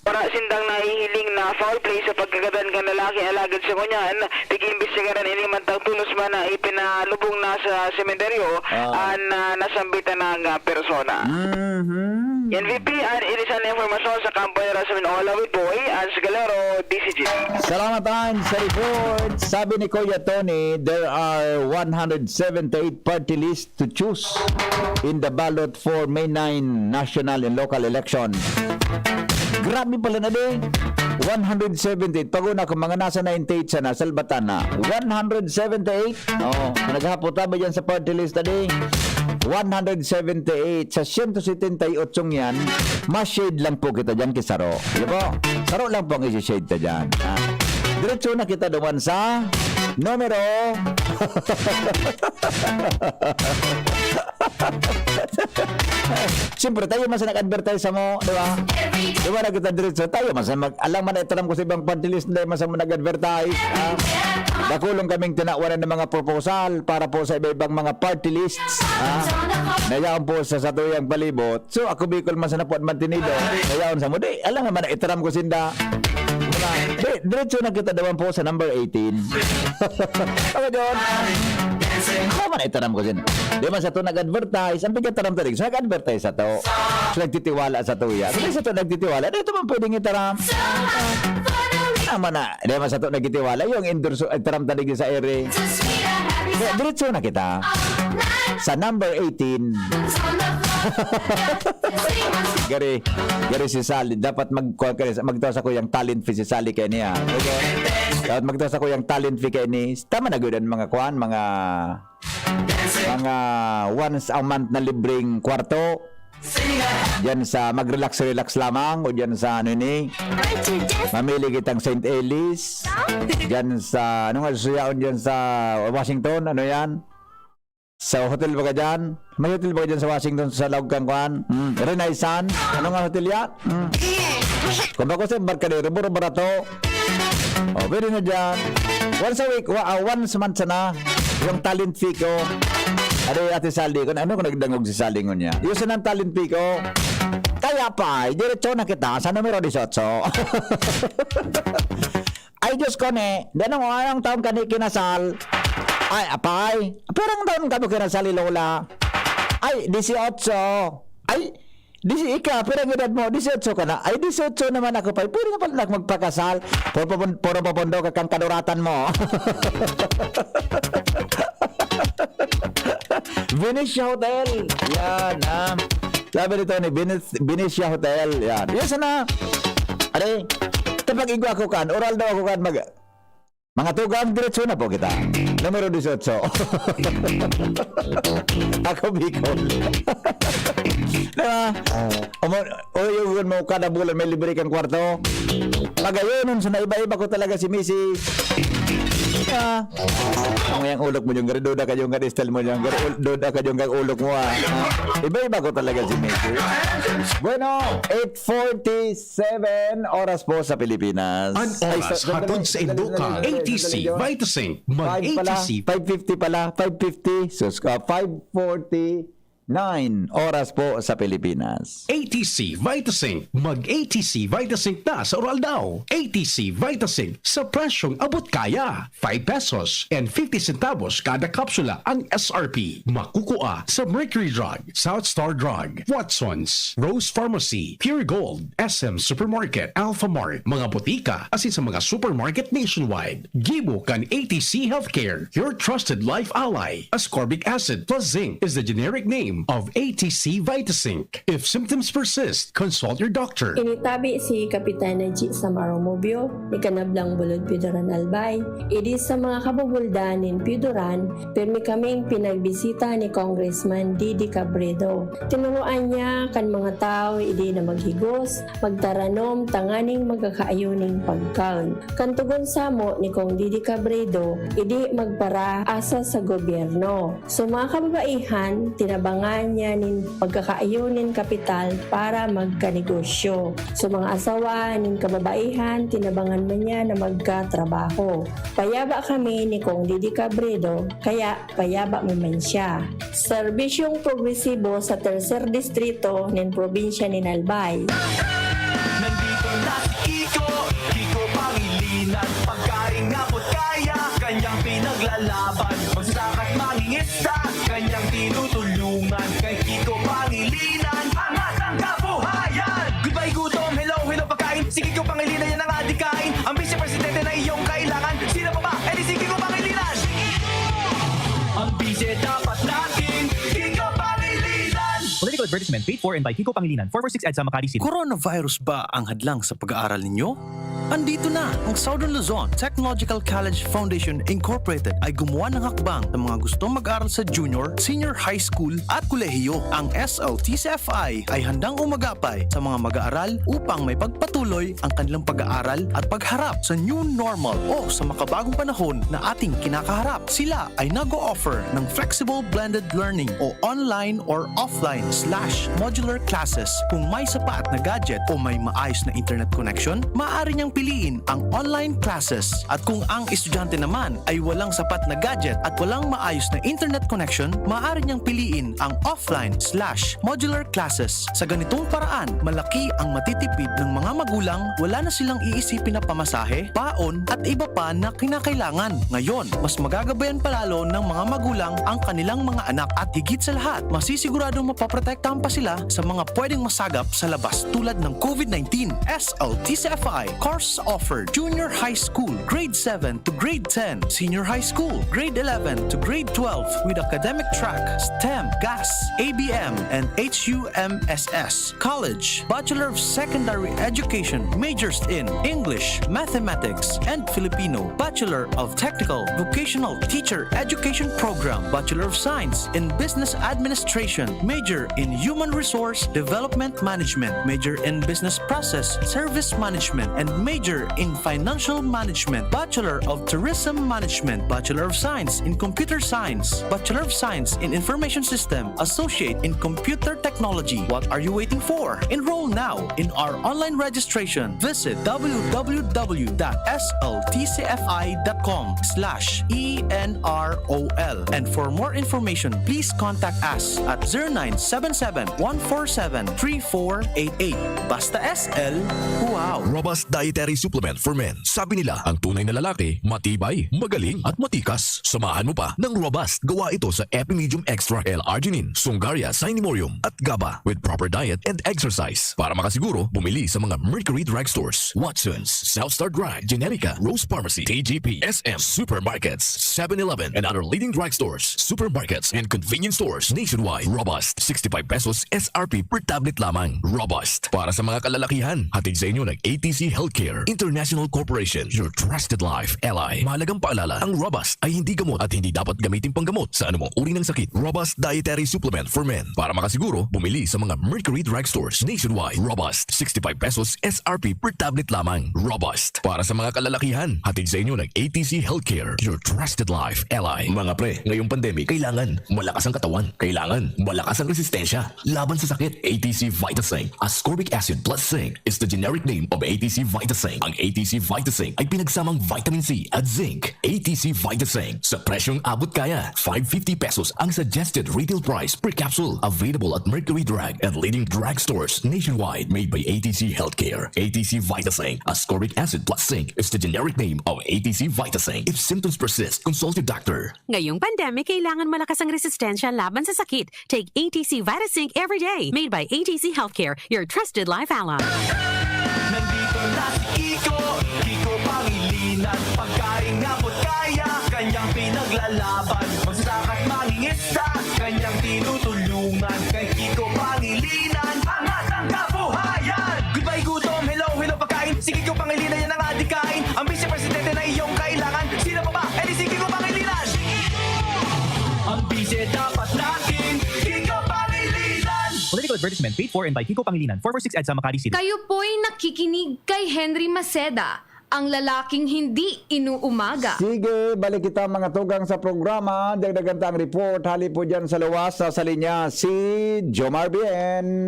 Para sindang nahihiling na foul play sa pagkagadan ng lalaki alagad sa kunyan, tig-imbestigaran ini mantang tulos man na ipinalubong na sa sementeryo na nasambitan ng persona. NVP, inisan na informasyon sa kampo ni Rasamin Olawit Boy, Ans Galero, DCG. Salamat sa report. Sabi ni Kuya Tony, there are 178 party lists to choose in the ballot for May 9 national and local election. Grabe pala na din. 178. Paguna kung mga nasa 98 sana, Salbatana. 178. Oh, naghapot tabi dyan sa party list na din. 178 sa 178 yan, mas shade lang po kita dyan kisaro. Diba po? Saro lang po ang isi-shade ta dyan. Diretso na kita duman sa numero siyempre tayo mas nag-advertise mo, di ba? Di ba na kita diretso? Tayo mas alam man ito lang ko sa ibang party list na mas nag-advertise. Nakulong kaming tinawanan ng mga proposal para po sa iba-ibang mga party lists. Nayaon po sa satuyang palibot. So ako Bicol mas na po at mantinido. Nayaon sa mo. Di, alam naman na itaram ko sinda. Diretso na kita dawan po sa number 18. Okay, John. Ano man itaram ko sin. Di man sa to nag-advertise. Ang pagkataram tarig. So nag-advertise sa to. So nagtitiwala sa to yan. Di sa to nagtitiwala. Di ito man pwedeng itaram. Naman na. Di man sa to nagtitiwala. Yung endorso itaram tarig sa ere. Diretso na kita sa number 18. Gari si Sally dapat magtawas ako yung talent fee si Sally kay niya. Dapat magtawas ako yung talent fee kay ni. Tama na gud mga kuan, mga once a month na libreng kwarto. Diyan sa mag-relax lamang o diyan sa ano ni. Mamili kitang St. Ellis. Diyan sa ano nga suyaon diyan sa Washington, ano yan? Sa hotel ba ka dyan? May hotel ba ka dyan sa Washington sa Laugkang Kwan? Renaissance? Ano nga hotel yan? Kung bako sa Embarcadero, buro barato. O, pwede na dyan. Once a week, once a month sana, yung talent fee ko. Ano Ate Sally? Ano kung nagdangog si Sally ngon niya? Yung sanang talent fee ko. Kaya pa, diretso na kita sa numero 18. Ay, Diyos ko ne. Dano nga ang taon ka ni kinasal. Ay, apay. Perang taon ka mo kinasal, Lola. Ay, 18. Ay, ika, perang edad mo, 18 ka na. Ay, 18 naman ako pa. Pwede nga pala magpakasal. Puro papundo ka kang kaduratan mo. Venetia Hotel. Yan, sabi nito ni Venetia Hotel. Yan. Yan sana. Are, kapag igwa ko kan, oral daw ako kan mga tugang diretso na po kita. Numero 18. Ako Bicol. Diba? O yung mo kada bulan may libre kang kwarto. Magayonon sa naiba-iba ko talaga si Mrs. Ang yung ulok mo yung doda ka yung style mo yung doda ka yung ulok mo. Iba-iba ko talaga si Mrs. Bueno, 8:47 oras po sa Pilipinas. Ang oras hatod sa Induka, ATC, Vitasync, mag-ATC. 5:50 pala, 5:50. Sus ka, 5:49 oras po sa Pilipinas. ATC Vitasync, mag-ATC Vitasync na sa oral daw. ATC Vitasync sa presyong abot kaya. 5 pesos and 50 centavos kada kapsula ang SRP. Makukuha sa Mercury Drug, South Star Drug, Watsons, Rose Pharmacy, Pure Gold, SM Supermarket, Alpha Mart, mga botika, asin sa mga supermarket nationwide. Gibo kan ATC Healthcare, your trusted life ally. Ascorbic acid plus zinc is the generic name of ATC Vitasync. If symptoms persist, consult your doctor. Initabi si Kapitana G. Samaro Mobio, ni Kanablang Bulod Pidoran Albay. Idi sa mga kabubuldanin Pidoran, pirmi kaming pinagbisita ni Congressman Didi Cabredo. Tinuruan niya kan mga tao idi na maghigos, magtaranom, tanganing magkakaayuning pagkaon. Kantugon samo ni Kong Didi Cabredo, idi magpara asa sa gobyerno. So mga kababaihan, tinabangan niya nin pagkakaayunin kapital para magkanegosyo. So mga asawa nin kababaihan, tinabangan man niya na magkatrabaho. Payaba kami ni Kong Didi Cabredo, kaya payaba man siya. Serbisyong progresibo sa 3rd Distrito nin probinsya ni Albay. Nandito na pangilinan, pagkain ngapot kaya, kanyang pinaglalaban. Magsasaka't mangingisda, kanyang tinutulungan. Kay Kiko Pangilinan, angat ang kabuhayan. Goodbye gutom, hello, hello pagkain. Si Kiko Pangilinan yan ang adikain. Ang vice-presidente na iyong kailangan. Sino pa ba? Eh di si Kiko Pangilinan. Ang vice dapat natin, Kiko Pangilinan. Political advertisement paid for and by Kiko Pangilinan, 446 EDSA, Makati City. Coronavirus ba ang hadlang sa pag-aaral ninyo? Andito na ang Southern Luzon Technological College Foundation Incorporated ay gumawa ng hakbang sa mga gustong mag-aral sa junior, senior high school at kolehiyo. Ang SLTCFI ay handang umagapay sa mga mag-aaral upang may pagpatuloy ang kanilang pag-aaral at pagharap sa new normal o sa makabagong panahon na ating kinakaharap. Sila ay nag-o-offer ng flexible blended learning o online or offline/modular classes. Kung may sapat na gadget o may maayos na internet connection, maaari niyang piliin ang online classes. At kung ang estudyante naman ay walang sapat na gadget at walang maayos na internet connection, maaari niyang piliin ang offline/modular classes. Sa ganitong paraan, malaki ang matitipid ng mga magulang, wala na silang iisipin na pamasahe, baon at iba pa na kinakailangan. Ngayon, mas magagabayan palalo ng mga magulang ang kanilang mga anak at higit sa lahat, masisiguradong mapaprotektahan pa sila sa mga pwedeng masagap sa labas tulad ng COVID-19. SLTCFI course offered junior high school, grade 7 to grade 10, senior high school, grade 11 to grade 12 with academic track, STEM, GAS, ABM, and HUMSS. College, Bachelor of Secondary Education, majors in English, Mathematics, and Filipino. Bachelor of Technical Vocational Teacher Education Program, Bachelor of Science in Business Administration, major in Human Resource Development Management, major in Business Process Service Management, and major in Financial Management, Bachelor of Tourism Management, Bachelor of Science in Computer Science, Bachelor of Science in Information System, Associate in Computer Technology. What are you waiting for? Enroll now in our online registration. Visit www.sltcfi.com/enrol. And for more information, please contact us at 0977-147-3488. Basta SL, wow! Robust Dietary Supplement for Men. Sabi nila, ang tunay na lalaki, matibay, magaling at matikas. Samahan mo pa ng Robust. Gawa ito sa Epimedium Extra, L-Arginine, Sungaria, Cynimorium at GABA with proper diet and exercise. Para makasiguro, bumili sa mga Mercury Drugstores, Watson's, Southstar Drug, Generica, Rose Pharmacy, TGP, SM, Supermarkets, 7-Eleven, and other leading drugstores, supermarkets, and convenience stores nationwide. Robust, 65 pesos SRP per tablet lamang. Robust. Para sa mga kalalakihan, hatid sa inyo ng ATC Healthcare International Corporation, your trusted life ally. Mahalagang paalala, ang Robust ay hindi gamot at hindi dapat gamitin panggamot sa anumang uri ng sakit. Robust Dietary Supplement for Men. Para makasiguro, bumili sa mga Mercury Drugstores nationwide. Robust, 65 pesos SRP per tablet lamang. Robust. Para sa mga kalalakihan, hatid sa inyo ng ATC Healthcare, your trusted life ally. Mga pre, ngayong pandemic, kailangan malakas ang katawan. Kailangan malakas ang resistensya laban sa sakit. ATC Vitasync, ascorbic acid plus zinc is the generic name of ATC Vitasync. Ang ATC Vitasync ay pinagsamang vitamin C at zinc. ATC Vitasync sa presyong abot kaya. 550 pesos ang suggested retail price per capsule. Available at Mercury Drug and leading drugstores nationwide. Made by ATC Healthcare. ATC Vitasync, ascorbic acid plus zinc is the generic name of ATC Vitasync. If symptoms persist, consult your doctor. Ngayong pandemic, kailangan malakas ang resistensya laban sa sakit. Take ATC Vitasync every day. Made by ATC Healthcare, your trusted life ally. Nandito na si Kiko, Kiko Pangilinan, pagkain ngapot kaya, kanyang pinaglalaban. Magsasaka't mangingisda, kanyang tinutulungan. Kay Kiko Pangilinan, angat ang kabuhayan. Goodbye gutom, hello, hello pagkain. Si Kiko Pangilinan yan ang adikain. Ang vice-presidente na iyong kailangan. Sino pa ba? Eh di si Kiko Pangilinan. Ang vice dapat natin, Kiko Pangilinan. Political advertisement paid for and by Kiko Pangilinan, 446 EDSA, Makati City. Kayo po'y nakikinig kay Henry Maceda, ang lalaking hindi inuumaga. Sige, balik kita mga tugang sa programa. Dagdagan tang report. Hali po dyan sa luwas sa linya si Jomar Bien.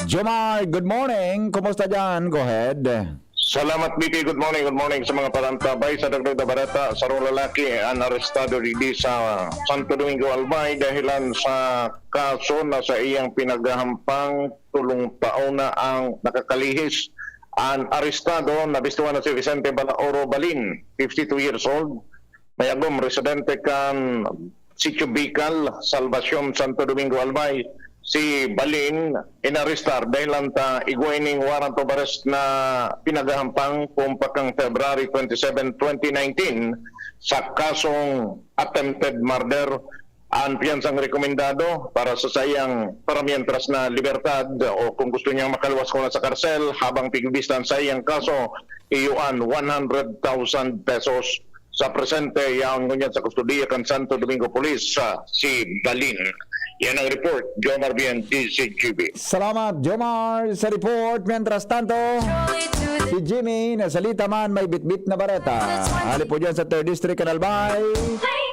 Jomar, good morning. Kumusta dyan? Go ahead. Salamat, BP. Good morning sa mga palantabay sa dagdag na barata sa rong lalaki ang arestado didi sa Santo Domingo Albay dahilan sa kaso na sa iyang pinagahampang tulong taon na ang nakakalihis. Ang arestado na bistuhan na si Vicente Balaoro Balin, 52 years old, mayagom residente kan Sitio Bicol, Salvacion, Santo Domingo Albay. Si Balin inarestar dahil ta igwaining warrant of arrest na pinagahampang kumpakang February 27, 2019 sa kasong attempted murder. Ang piyansang rekomendado para sa sayang paramientras na libertad o kung gusto niyang makalwas ko na sa karsel habang pigbistan sa iyang kaso, iyuan 100,000 pesos. Sa presente, yang ngunyan sa kustudiya kan Santo Domingo Police sa si Balin. Yan ang report, Jomar Bien, DCGB. Salamat, Jomar, sa report. Mientras tanto, si Jimmy, nasalita man, may bitbit na bareta. Hali po dyan sa 3rd District, Albay.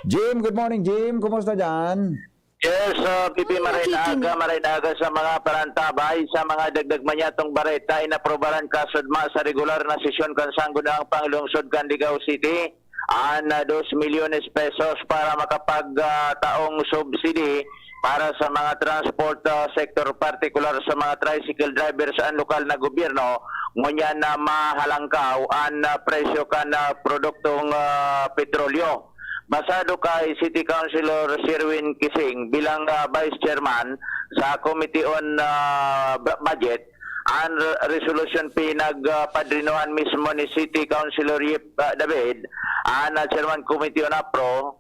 Jim, good morning, Jim. Kumusta dyan? Yes, PP Marinaga sa mga parantabay, sa mga dagdag manyatong bareta, inaprobaran kasudma sa regular na sesyon kan Sangguniang Panglungsod kan Ligao City. 2 milyones pesos para makapagtaong subsidy para sa mga transport sector, particular sa mga tricycle drivers ang lokal na gobyerno, ngunyan na mahalangkaw ang presyo kan produktong petrolyo. Basado kay City Councilor Sherwin Kising bilang Vice Chairman sa Committee on Budget, ang resolution pinagpadrinohan mismo ni City Councilor Yip David, ang Chairman Committee on APRO,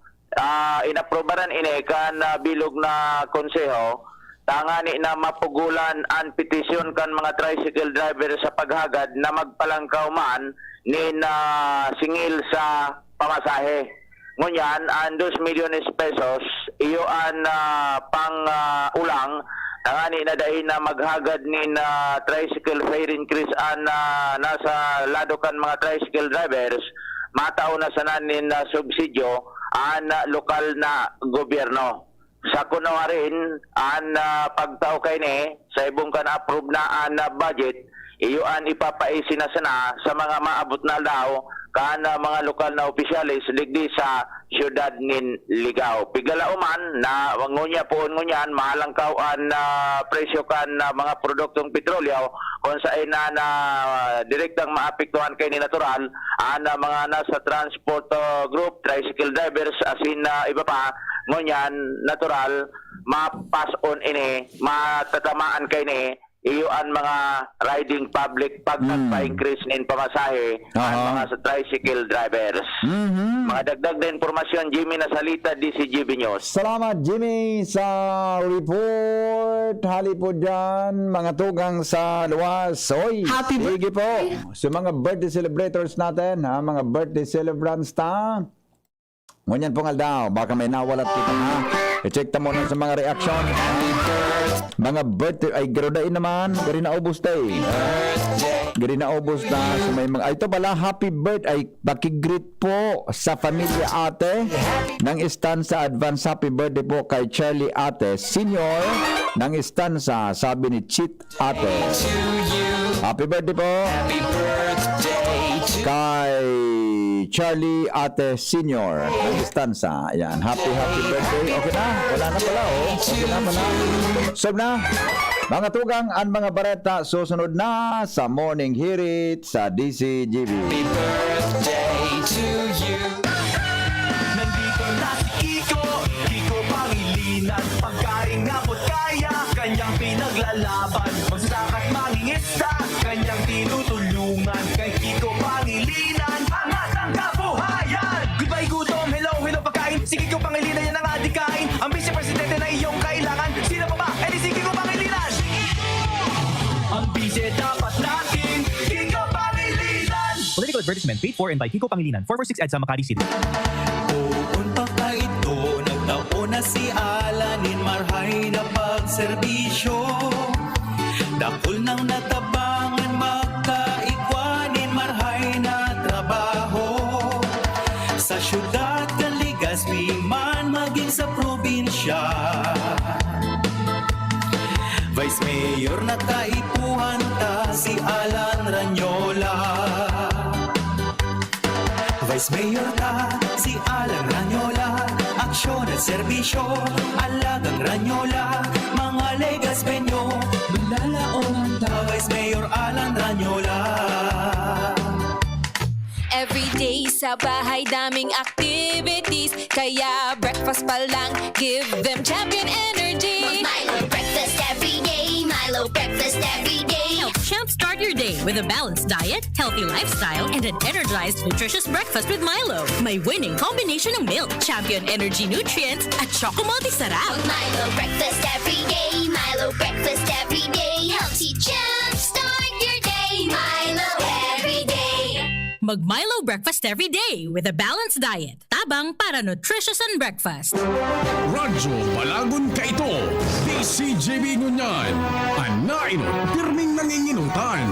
inaprobaran ini kan bilog na konseho, tangani na mapugulan ang petisyon kan mga tricycle driver sa paghagad na magpalangkaw man ni singil sa pamasahe. Ngunyan, ang 2 milyones pesos, iyo ang pang-ulang, tangani na dahil na maghagad ni tricycle fare increase nasa lado kan mga tricycle drivers, matao na sananin na subsidyo ang lokal na gobyerno. Sa kuno rin, ang pagtao kay ni, sa ibong kan approve na ang budget, iyo ang ipapaisi na sana sa mga maabot na daw kan mga lokal na opisyalis ligdi sa siyudad nin Ligao. Pigalauman na ngunya ngunyan mahalangkaw ang presyo kan mga produktong petrolyo kung saan na direktang maapektuhan kay ni natural ang mga nasa transport group, tricycle drivers, asin iba pa, ngunyan natural ma-pass on ini, matatamaan kay ni iyo ang mga riding public pagka-increase nin pamasahe ang mga sa tricycle drivers. Mga dagdag na informasyon, Jimmy Nasalita, DCGB News. Salamat, Jimmy, sa report. Hali po dyan, mga tugang sa luwas. Oy, sige po. Sa mga birthday celebrators natin, mga birthday celebrants ngunyan pong aldaw, baka may nawalat kita i-check ta muna sa mga reaction. Mga birthday ay garudain naman, gari na ubos tayo. Gari na ubos na. So may mga, ito pala, happy birthday, ay pakigreet po sa pamilya ate ng Istansa. Advance happy birthday po kay Charlie ate Senior ng Istansa, sabi ni Chit ate. Happy birthday po. Happy birthday kay Charlie ate Senior ng Istansa. Ayan, happy birthday. Okay na, wala na pala okay na pala. So na, mga tugang ang mga bareta, susunod na sa Morning Hirit sa DCGB. Happy birthday to you. Nandito na si Kiko Pangilinan, pagkain na po't kaya, kanyang pinaglalaban, magsakat mangingista, kanyang tinutulungan, kay Kiko Pangilinan, angat ang kabuhayan. Goodbye gutom, hello pagkain, si Kiko Pangilinan yan ang adikain, ang vice-presidente na iyong kailangan, sino pa ba? Eh di si Kiko Pangilinan. Ang vice dapat natin, Kiko Pangilinan. Political advertisement paid for and by Kiko Pangilinan, 446 EDSA Makati City. Doon pa ka ito, nagtaon na si Alanin, marhay na pagserbisyo. Dakol ng natabangan, magkaikwanin, marhay na trabaho. Sa syudad, Legazpi man, maging sa probinsya. Vice Mayor na kaipuhan ta, si Alan Ranyola. Vice Mayor ka, si Alan Ranyola. Aksyon at serbisyo, alagang Ranyola. Mga legas benyo, malalaon ta. Vice Mayor Alan Ranyola. Everyday sa bahay daming activities, kaya breakfast pa lang, give them champion energy. Milo breakfast every day, Milo breakfast every day. Help champ start your day with a balanced diet, healthy lifestyle, and an energized, nutritious breakfast with Milo. May winning combination ng milk, champion energy nutrients, at Choco Multi-Sarap. Milo breakfast every day, Milo breakfast every day. Helps you jump start your day, Milo every day. Mag Milo breakfast every day with a balanced diet. Tabang para nutritious and breakfast. Radyo Balagon ka ito. DCJB Ngunyan. Anainot, pirming nanginginutan.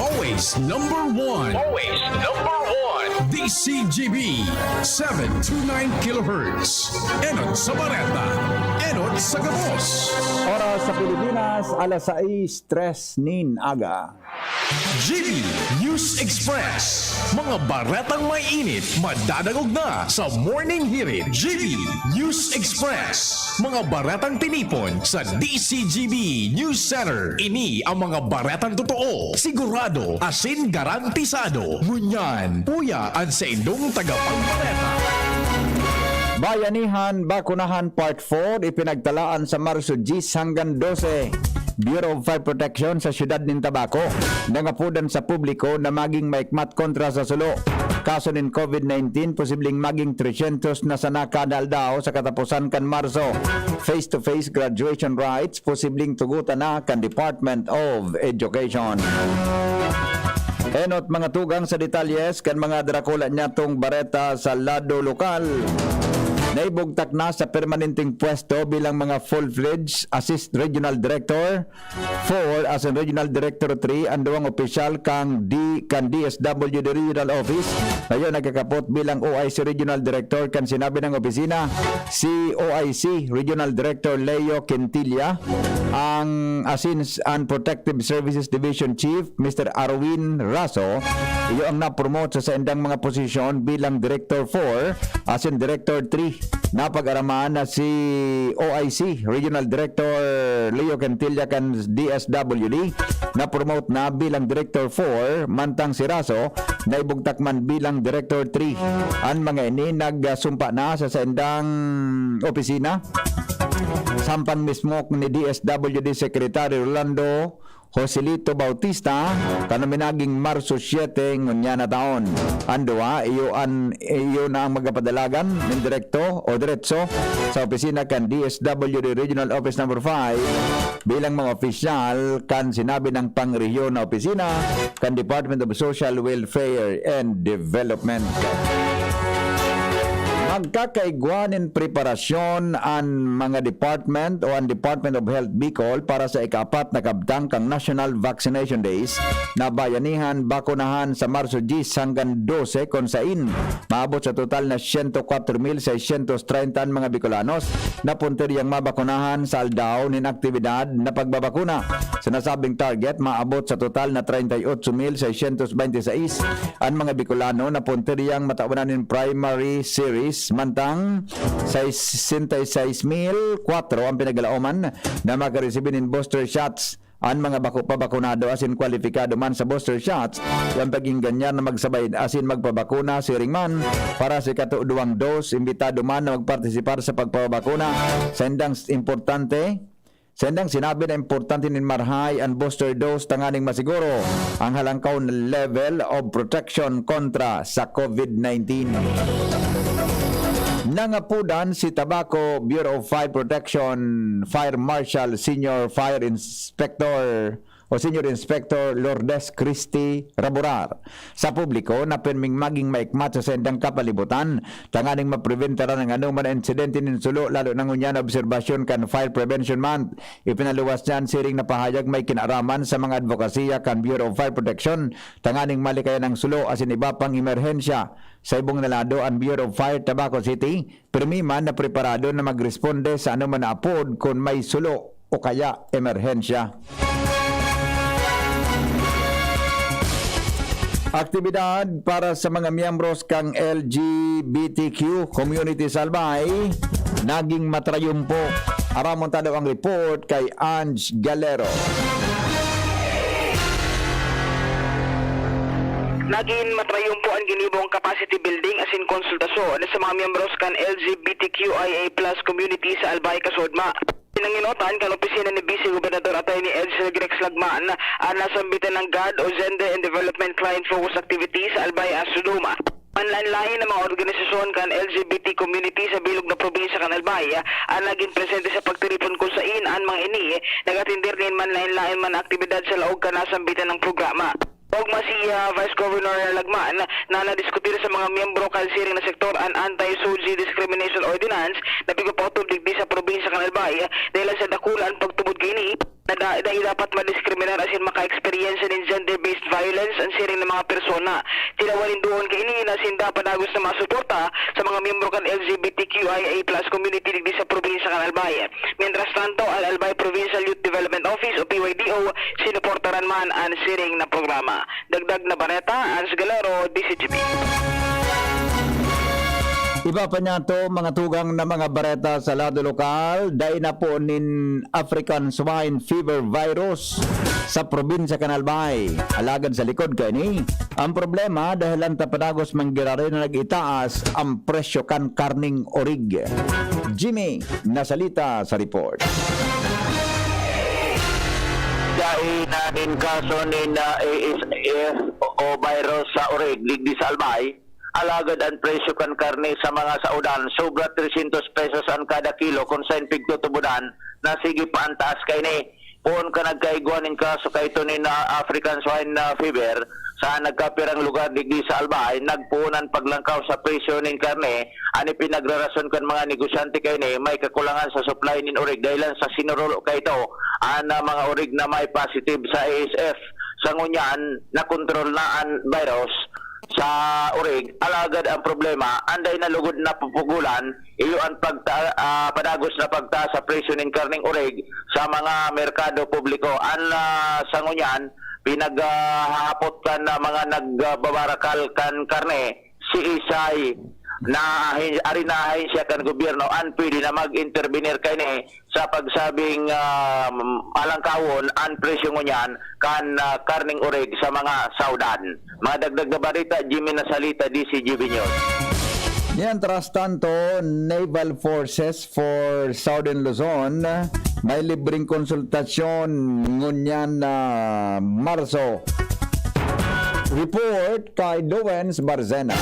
Always number one. Always number one. DCGB 729 kHz. Enot sa Bareta. Enot sa Gabos. Oras sa Pilipinas, alas 6:03 nin aga. GB News Express. Mga baretang may init, madadagog na sa Morning Hirit. GB News Express. Mga baretang tinipon sa DCGB News Center. Ini ang mga baretang totoo, sigurado, asin garantisado. Ngunyan, puyaan sa indong tagapagbareta. Bayanihan Bakunahan Part 4 ipinagtalaan sa Marso 10 hanggang 12. Bureau of Fire Protection sa siyudad ng Tabaco nangapudan sa publiko na maging maikmat kontra sa sulo. Kaso ng COVID-19 posibleng maging 300 na sana kada aldaw sa katapusan kan Marso. Face-to-face graduation rights posibleng tugutan na kan Department of Education. Enot mga tugang sa detalyes kan mga drakula niya tong bareta sa lado lokal. Naibugtak na sa permanenteng pwesto bilang mga full-fledged Assist Regional Director 4 as in Regional Director 3 ang duwang opisyal kang DSWD Regional Office. Ngayon nagkakapot bilang OIC Regional Director kan sinabi ng opisina si OIC Regional Director Leo Quintilla. Ang Asins and Protective Services Division Chief Mr. Arwin Raso iyo ang napromote sa endang mga posisyon bilang Director 4 as in Director 3. Napag-aramaan na si OIC Regional Director Leo Quintilla kan DSWD na promote na bilang Director 4 mantang si Raso na ibugtak man bilang Director 3. Ang mga ini nagsumpa na sa sendang opisina sampang mismo ni DSWD Secretary Rolando Joselito Bautista kanaminaging Marso 7 ngunya na taon. Andua iyo na ang magapadalagan ng direkto o diretso sa opisina kan DSWD Regional Office Number 5 bilang mga opisyal kan sinabi ng pangrehiyon na opisina kan Department of Social Welfare and Development. Magkakaigwanin preparasyon ang mga department o ang Department of Health Bicol para sa ika-4 na kabtang kang National Vaccination Days na bayanihan bakunahan sa Marso 10 hanggang 12 kung sain maabot sa total na 104,630 mga Bicolanos na punteryang mabakunahan sa aldaw nin aktibidad na pagbabakuna. Sinasabing target maabot sa total na 38,626 ang mga Bicolano na punteryang matawanan nin primary series mantang 66,004 ang pinagalaoman na makaresibin ng booster shots. Ang mga pabakunado asin kwalipikado man sa booster shots ang paging ganyan na magsabay asin magpabakuna siring man para sa katuduang dose imbitado man na magpartisipar sa pagpabakuna. Sendang sinabi na importante nin marhay ang booster dose tanganing masiguro ang halangkaw na level of protection kontra sa COVID-19. Nangapudan si Tabaco Bureau of Fire Protection Fire Marshal Senior Fire Inspector o Senior Inspector Lourdes Christy Raburar sa publiko na perming maging maikmat sa sendang kapalibutan tanganing mapreventara ng anuman insidente nin sulo lalo nang unyan obserbasyon kan Fire Prevention Month. Ipinaluwas niyan siring na pahayag may kinaraman sa mga advokasya kan Bureau of Fire Protection tanganing malikayan ng sulo asin iba pang emerhensya. Sa ibong nalado ang Bureau of Fire Tabaco City permi man na preparado na magresponde sa anuman na apod kung may sulo o kaya emerhensya. Aktibidad para sa mga miyembros kang LGBTQ community sa Albay naging matrayumpo. Aramon ta daw ang report kay Ange Galero. Naging matrayumpo ang ginibong capacity building as in konsultasyon sa mga miyembros kan LGBTQIA+ community sa Albay, Kasudma. Pinanginotan kan opisina ni Vice Gobernador Atty. Edsel Grex Lagman ang nasambitan ng GAD o Gender and Development Client Focus Activity sa Albay, Asuduma. Manlain-lain ng mga organisasyon kan LGBT community sa bilog na probinsya kan Albay ang naging presente sa pagtiripon kung saan ang mga ini nagatindir din manlain-lain man aktibidad sa laog kan nasambitan ng programa. Ogma si Vice Governor Lagman na nadiskutir sa mga miyembro kalsiring na sektor ang Anti-SOGI Discrimination Ordinance na pigupotol digdi sa probinsya kan Albay dahil sa dakulan pagtubod kini na dapat madiskriminar asin maka-experience ng gender-based violence ang siring ng mga persona. Tinawarin doon kaini na sinda padagos na masuporta sa mga miyembro kan LGBTQIA+ community digdi sa probinsya kan Albay. Mientras tanto, ang Albay Provincial Youth Development Office o PYDO sinuportaran man ang siring na programa. Dagdag na Bareta, Ange Galero, DCGP. Iba pa niya to, mga tugang na mga bareta sa lado lokal, dahil na po nin African Swine Fever Virus sa probinsya kan Albay. Alagad sa likod kani. Ang problema dahil ang tapadagos manggirari na nag-itaas ang presyo kan karning orig. Jimmy, nasalita sa report. Dahil na din kaso ni na o virus sa orig digdi sa Albay, alagad ang presyo kan karne sa mga saudan sobra 300 pesos ang kada kilo kung saan pigtutubudan na sige pa ang taas kay ni puon ka nagkaiguanin kaso kay ito ni na African Swine Fever sa nagkapirang lugar digdi sa Albay nagpuunan paglangkaw sa presyo nin karne ani pinagrarason kan mga negosyante kay ni may kakulangan sa supply nin orig dahilan sa sinurulo kay ito ana mga orig na may positive sa ASF sa ngunyan na kontrol na ang virus sa orig. Alagad ang problema anday na lugod na pupugulan iyo ang padagos na pagtaas sa presyo ng karning orig sa mga merkado publiko an sa ngunyan pinaghahapot kan na mga nagbabarakal kan karne si Isay na arinahin siya kan gobyerno an pwede na mag-intervenir kay ni sa pagsabing alangkawon an presyo ngunyan kan karning orig sa mga saudan. Mga dagdag na balita, Jimmy Nasalita, DCGB News. Yan, tras tanto, Naval Forces for Southern Luzon, may libreng konsultasyon ngunyan na Marso. Report kay Dowens Barzena.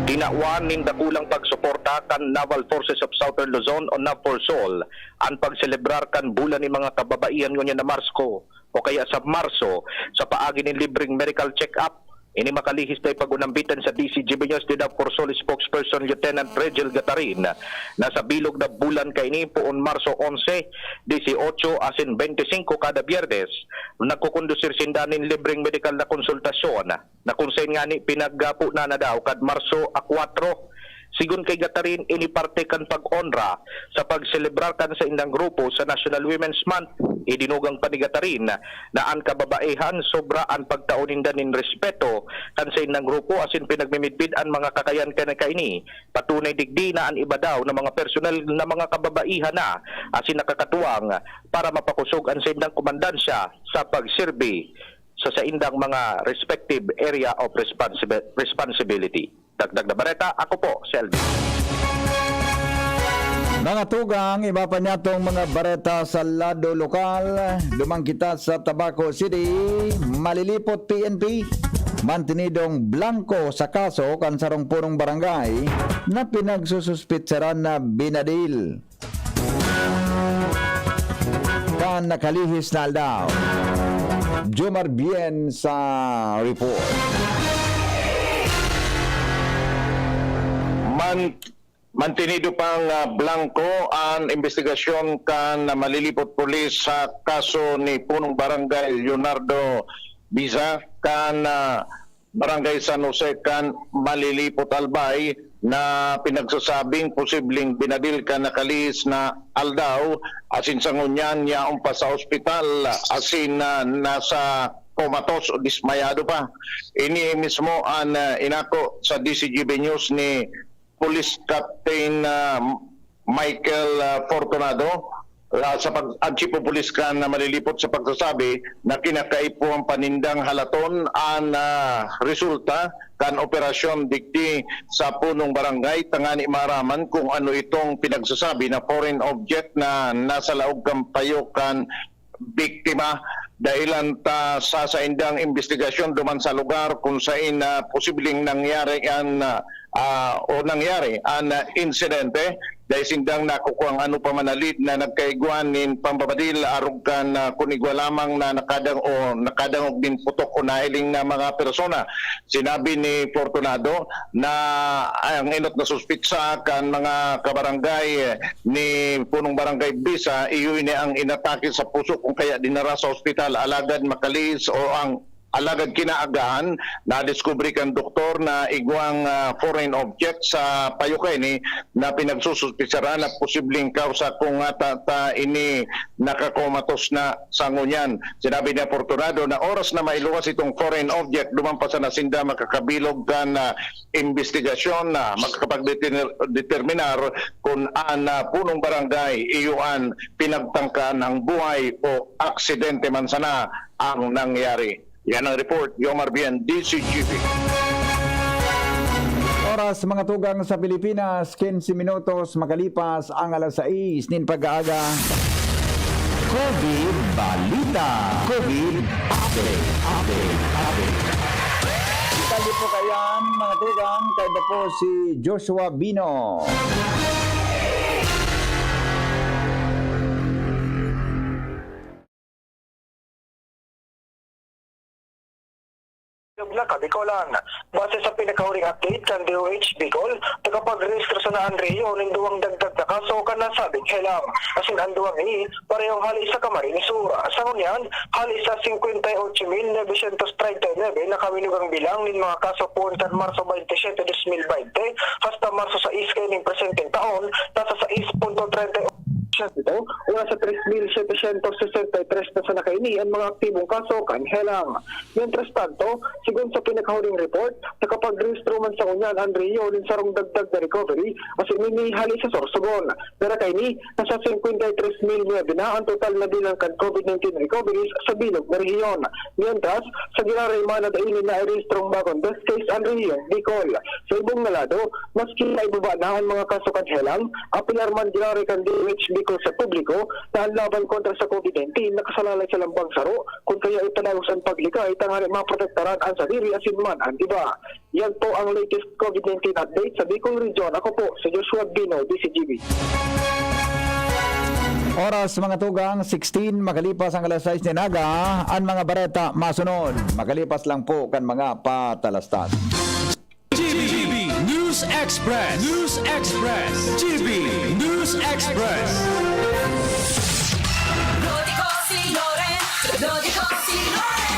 Tinawan ning dakulang pagsuporta kan Naval Forces of Southern Luzon o NAVFORSOL ang pagselebrar kan bulan ni mga kababaihan ngunyan na Marso o kaya sa Marso sa paagi ng libreng medical check-up. Ini makalihis tayo pag-unambitan sa DCGB News ni NAVFORSOL spokesperson Lieutenant Regil Gatarin na sa bilog na bulan kay ni puon Marso 11, 18 asin 25 kada Biyernes nagkukondusir sindanin libreng medical na konsultasyon na kung saan nga ni pinaggapo na daw kad Marso 4. Sigun kay Gatarin, iniparte kan pag-onra sa pagselebrar kan sa indang grupo sa National Women's Month. Idinugang pa ni Gatarin na ang kababaihan sobra ang pagtaunindan nin respeto kan sa indang grupo asin pinagmimidbid ang mga kakayan kaini. Patunay digdi na ang iba daw na mga personal na mga kababaihan na asin nakakatuwang para mapakusog ang sa indang komandansya sa pagserbe sa indang mga respective area of responsibility. Dagdag na Bareta, ako po, Selby. Mga tugang, iba pa niya itong mga bareta sa lado lokal. Dumang kita sa Tabaco City, malilipot PNP. Mantinidong blanco sa kaso kan sarong punong barangay na pinagsususpitsaran na binadil. Kan nakalihis na aldaw. Jomar Bien sa report. Mantinido pang blanco ang investigasyon kan malilipot pulis sa kaso ni punong barangay Leonardo Biza kan barangay San Jose kan malilipot Albay na pinagsasabing posibleng binadil ka nakalis na aldaw asin sa ngunyan niya umpa sa ospital asin nasa komatos o dismayado pa. Ini mismo ang inako sa DCGB News ni Police Captain Michael Fortunado sa Chief of Police kan na malilipot sa pagsasabi na kinakaipo ang panindang halaton ang resulta kan operasyon dikti sa punong barangay tangani maraman kung ano itong pinagsasabi na foreign object na nasa laog kampayo kan biktima dahilan ta sa indang investigasyon duman sa lugar kung saan posibleng nangyari ang insidente dahil sindang nakukuha ang ano pa manalit na nagkaiguan nin pambabadil arog kan kunigwa lamang na nakadangog din putok o nahiling na mga persona. Sinabi ni Fortunado na ang inot na suspitsa kan mga kabarangay ni punong barangay Bisa iyon ang inatake sa puso kung kaya dinara sa ospital alagad makalis o ang alagad kinaagahan na diskubre kan doktor na igwang foreign object sa payukay ni na pinagsususpitsara na posibleng kausa kung ta ini nakakomatos na sangunyan. Sinabi ni Fortunado na oras na mailuwas itong foreign object lumampas na nasinda makakabilog kan investigasyon na makakapagdeterminar kung punong barangay iyuan pinagtangkaan ng buhay o aksidente man sana ang nangyari. Yan ang report, Yomar Bien, DCGP. Oras mga tugang sa Pilipinas, 15 minutos makalipas ang alas 6 nin pag-aaga. COVID Balita. COVID Update. Itali po kayan mga tugang, kaya po si Joshua Bino. Lakad, Bicolan. Base sa pinakahuling update kan DOH Bicol, tagapag-register sa naan Rio ng duwang dagdag na kaso kan nasabing helang. Asin ang duwang ini, parehong hali sa Camarines Sur. Sa ngunyan, hali sa 58,939 na kaminugang bilang ng mga kaso po kan Marso 27, 2020 hasta Marso 6 ng presenteng taon, nasa 6.30 ito, una sa 3,763 na sa nakaini ang mga aktibong kaso kan helang. Mientras tanto, sigon sa pinakahuling report, nakapag-rehistro man sa unyan ang Rio ng sarong dagdag na recovery as minihali sa Sorsogon. Pero kaini, nasa 53,000 na ang total na bilang kan COVID-19 recoveries sa bilog na rehiyon. Mientras, sa ginarayman na dainin na i-rehistrong bagong death case ang Rio, Bicol. Sa ibong nalado, maski na ibaba na ang mga kaso kan helang, apilarman ginaray kan DOH Bicol sa publiko na ang laban kontra sa COVID-19 nakasalalay sa lambang saro kung kaya ipanagos ang paglikay tangari maprotektaran ang sarili asin man ang iba. Yan po ang latest COVID-19 update sa Bicol Region. Ako po si Joshua Bino, DCGB. Oras mga tugang, 16 makalipas ang alas 6 ninaga, ang mga bareta masunod. Makalipas lang po kan mga patalastas. GB News Express. GB News Express. Lodico si Loren.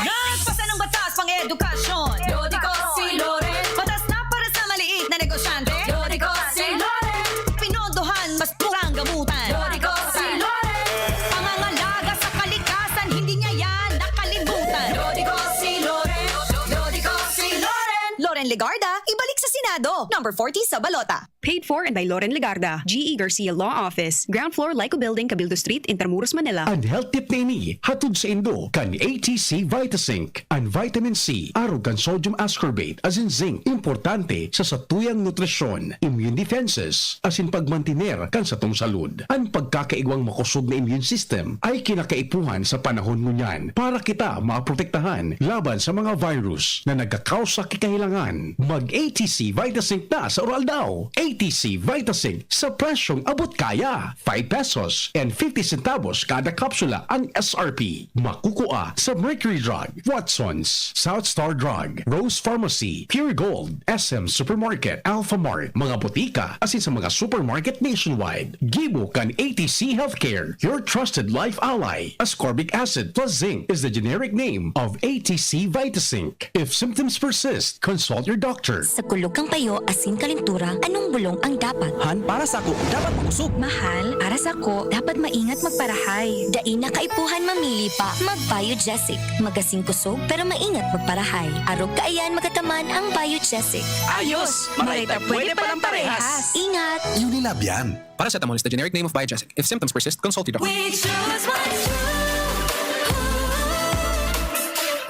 Nagpasa ng batas pang edukasyon. Lodico si Loren. Batas na para sa maliit na negosyante. Lodico si Loren. Pinondohan mas murang gamutan. Lodico si Loren. Pangangalaga sa kalikasan, hindi niya yan nakalimutan. Lodico si Loren. Lodico si Loren. Loren Legarda, ibalik sa Senado. Number 40 sa balota. Paid for and by Loren Legarda, G.E. Garcia Law Office, Ground Floor, Lyco Building, Cabildo Street, Intramuros, Manila. Ang health tip na ini, hatod sa Indo, kan ATC Vitasync, ang vitamin C, arog kan sodium ascorbate, as in zinc, importante sa satuyang nutrisyon, immune defenses, as in pagmantiner kan sa tong salud. Ang pagkakaigwang makusog na immune system ay kinakaipuhan sa panahon ngunyan para kita maprotektahan laban sa mga virus na nagkakausa kikahilangan. Mag-ATC Vitasync na sa oral daw. ATC Vitasync sa presyong abot kaya. 5 pesos and 50 centavos kada kapsula ang SRP. Makukuha sa Mercury Drug, Watson's, South Star Drug, Rose Pharmacy, Pure Gold, SM Supermarket, Alpha Mart, mga butika, asin sa mga supermarket nationwide. Gibo kan ATC Healthcare, your trusted life ally. Ascorbic acid plus zinc is the generic name of ATC Vitasync. If symptoms persist, consult your doctor. Sa kulog kang payo, asin kalintura, anong bulong ang dapat? Han, para sa ako, dapat makusog. Mahal, para sa ko, dapat maingat magparahay. Dai na kaipuhan mamili pa, mag-Biogesic. Magasing kusog, pero maingat magparahay. Arog kaayan magataman ang Biogesic. Ayos! Mga pwede palang parehas. Ingat! Unilab yan. Paracetamol is the generic name of Biogesic. If symptoms persist, consult your doctor. We choose what's true.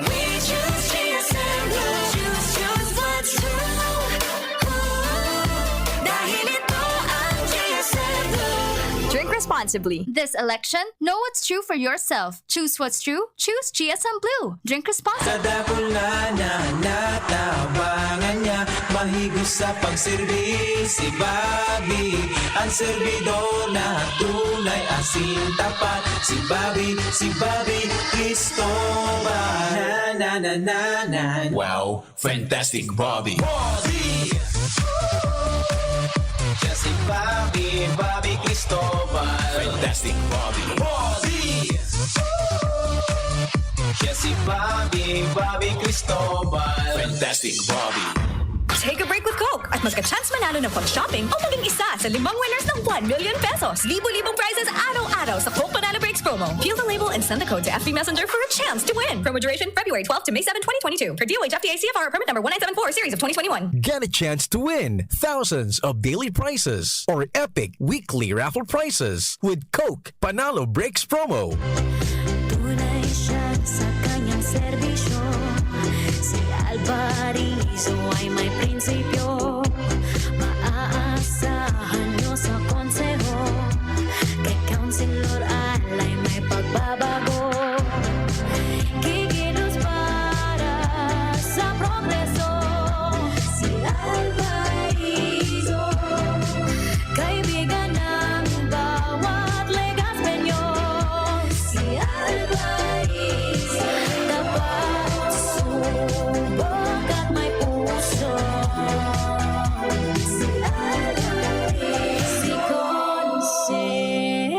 We choose GSM Blue. Choose what's true. Dahil ito ang GSM Blue. Drink responsibly. This election, know what's true for yourself. Choose what's true. Choose GSM Blue. Drink responsibly. Kadakula na natabangan niya, mahigos sa pagservis si Bobby. Ang servidor na tunay asin tapat, si Bobby Cristobal. Na na na na. Wow, fantastic Bobby. Si Bobby Cristobal. Fantastic Bobby. Si Bobby Cristobal. Fantastic Bobby. Take a break with Coke at magka-chance manalo ng pag-shopping o maging isa sa 5 winners ng 1 million pesos. Libo-libong prizes araw-araw sa Coke Panalo Breaks promo. Peel the label and send the code to FB Messenger for a chance to win. Promo duration February 12 to May 7, 2022. Per DOH FTA CFR permit number 1974 series of 2021. Get a chance to win thousands of daily prizes or epic weekly raffle prizes with Coke Panalo Breaks promo. Tunay siya sa kanyang serbisyo. Si Alvarizo ay may prinsipyo. Maaasahan nyo sa konseho. Kay Councilor Alay may pagbabago. Kikilos para sa progreso. Si Alvarizo, kaibigan ng bawat Legaspenyo. Si Alvarizo, dapat subok at may puso. Si Alvarizo, si Konsehal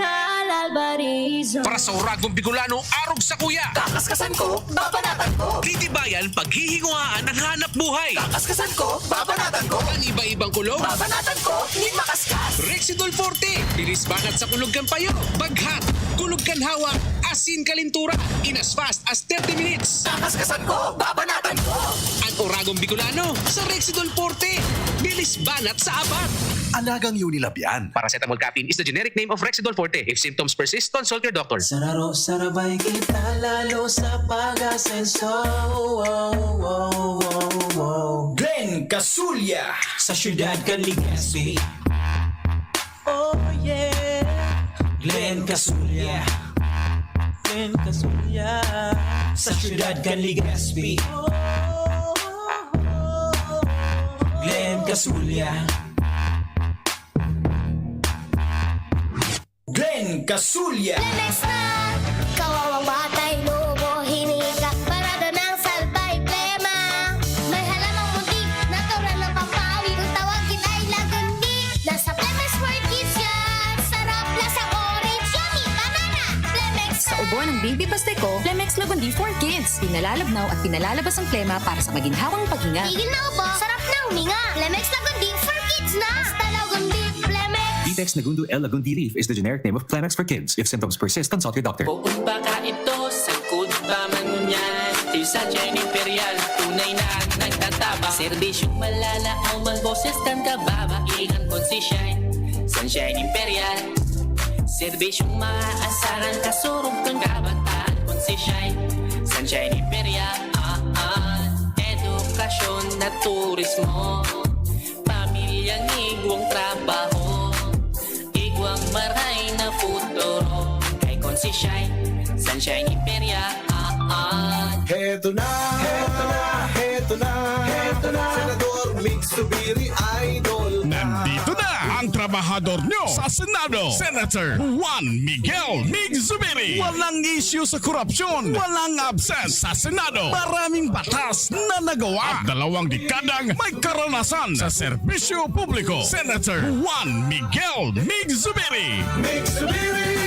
Alvarizo. Para sa Uragong Bicolano, arog sa kuya. Kakaskasan ko, babanatan ko. Titibayan, paghihinguhaan ang hanap buhay. Kakaskasan ko, babanatan ko. Ang iba-ibang kulog. Babanatan ko, hindi makaskas. Rexidol Forte, bilis banat sa kulog kan payo. Baghat, kulog kan hawak, asin kalintura, in as fast as 30 minutes. Kakaskasan ko, babanatan ko. Ang Uragong Bicolano sa Rexidol Forte, bilis banat sa abat. Alagang Unilab yan. Paracetamol caffeine is the generic name of Rexidol Forte. If symptoms persist, consult your doctor. Sararo, sarabay kita lalo sa pag-asenso. Glenn Casulya sa siyudad kan Legazpi. Oh yeah, Glenn Casulya. Glenn Casulya sa siyudad kan Legazpi. Glenn Casulya. Glenn Casulya. Lemex na, kawawang batay, lobo, hinika, parada ng salbay, plema. May halamang muntik, natural ng pampawi, kung tawagin ay lagundi. Nasa Plemex for Kids yan, sarap lasang orange, yummy, banana, Plemex Sa ubo ng baby pasteco, Plemex Lagundi for Kids. Pinalalabnaw at pinalalabas ang plema para sa maginhawang paghinga. Tigil na ubo, sarap na huminga. Plemex Lagundi for Kids na, basta Lagundi, Plemex. Vitex Nagundo L. Lagundi Leaf is the generic name of Plemex for Kids. If symptoms persist, consult your doctor. Bukod baka ito, sangkot pa mangunyan. Sa Jenny Imperial, tunay na nagtataba. Serbisyong malala ang magboses kan kababa. Ilan kon si Shine, Sunshine Imperial. Serbisyong maaasaran, kasurog kang kabataan kon si Shine, Sunshine Imperial. Edukasyon na turismo, pamilyang igwang trabaho, igwang maray na futuro. Kay kon si Shine, Sunshine Imperial. Heto na, Senador Mix Subiri Idol. Nandito na trabahador nyo sa Senado, Senator Juan Miguel Mig Zubiri. Walang issue sa korupsyon, walang absent sa Senado. Maraming batas na nagawa at 2 dekadang may karanasan sa serbisyo publiko. Senator Juan Miguel Mig Zubiri. Mig Zubiri,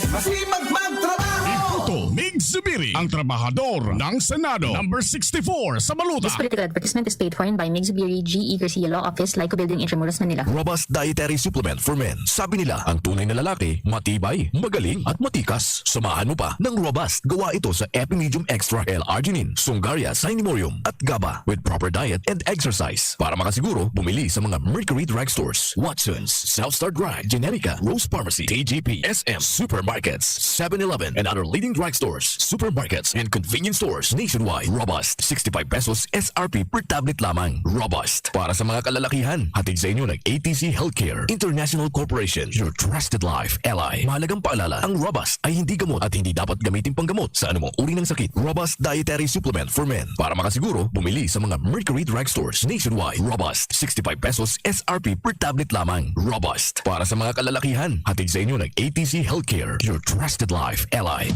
masipag magtrabaho. Iputo Mig Zubiri, ang trabahador ng Senado. Number 64 sa Baluta. This political advertisement is paid for by Mig Zubiri, G. Garcia Law Office, Lyco Building, Intramuros, Manila. Robust Dietary Supplement for Men. Sabi nila, ang tunay na lalaki, matibay, magaling at matikas. Samahan mo pa ng Robust. Gawa ito sa Epimedium Extra L-Arginine, Sungaria Cinemorium at GABA with proper diet and exercise. Para makasiguro, bumili sa mga Mercury Drugstores, Watson's, Southstar Drug, Generica, Rose Pharmacy, TGP, SM, Supermarkets, 7-Eleven, and other leading drugstores, supermarkets, and convenience stores nationwide. Robust, 65 pesos SRP per tablet lamang. Robust, para sa mga kalalakihan. Hatid sa inyo ng ATC Healthcare International Corporation, your trusted life ally. Mahalagang paalala, ang Robust ay hindi gamot at hindi dapat gamitin panggamot sa anumang uri ng sakit. Robust Dietary Supplement for Men. Para makasiguro, bumili sa mga Mercury Drugstores nationwide. Robust, 65 pesos SRP per tablet lamang. Robust, para sa mga kalalakihan. Hatid sa inyo ng ATC Healthcare, your trusted life ally.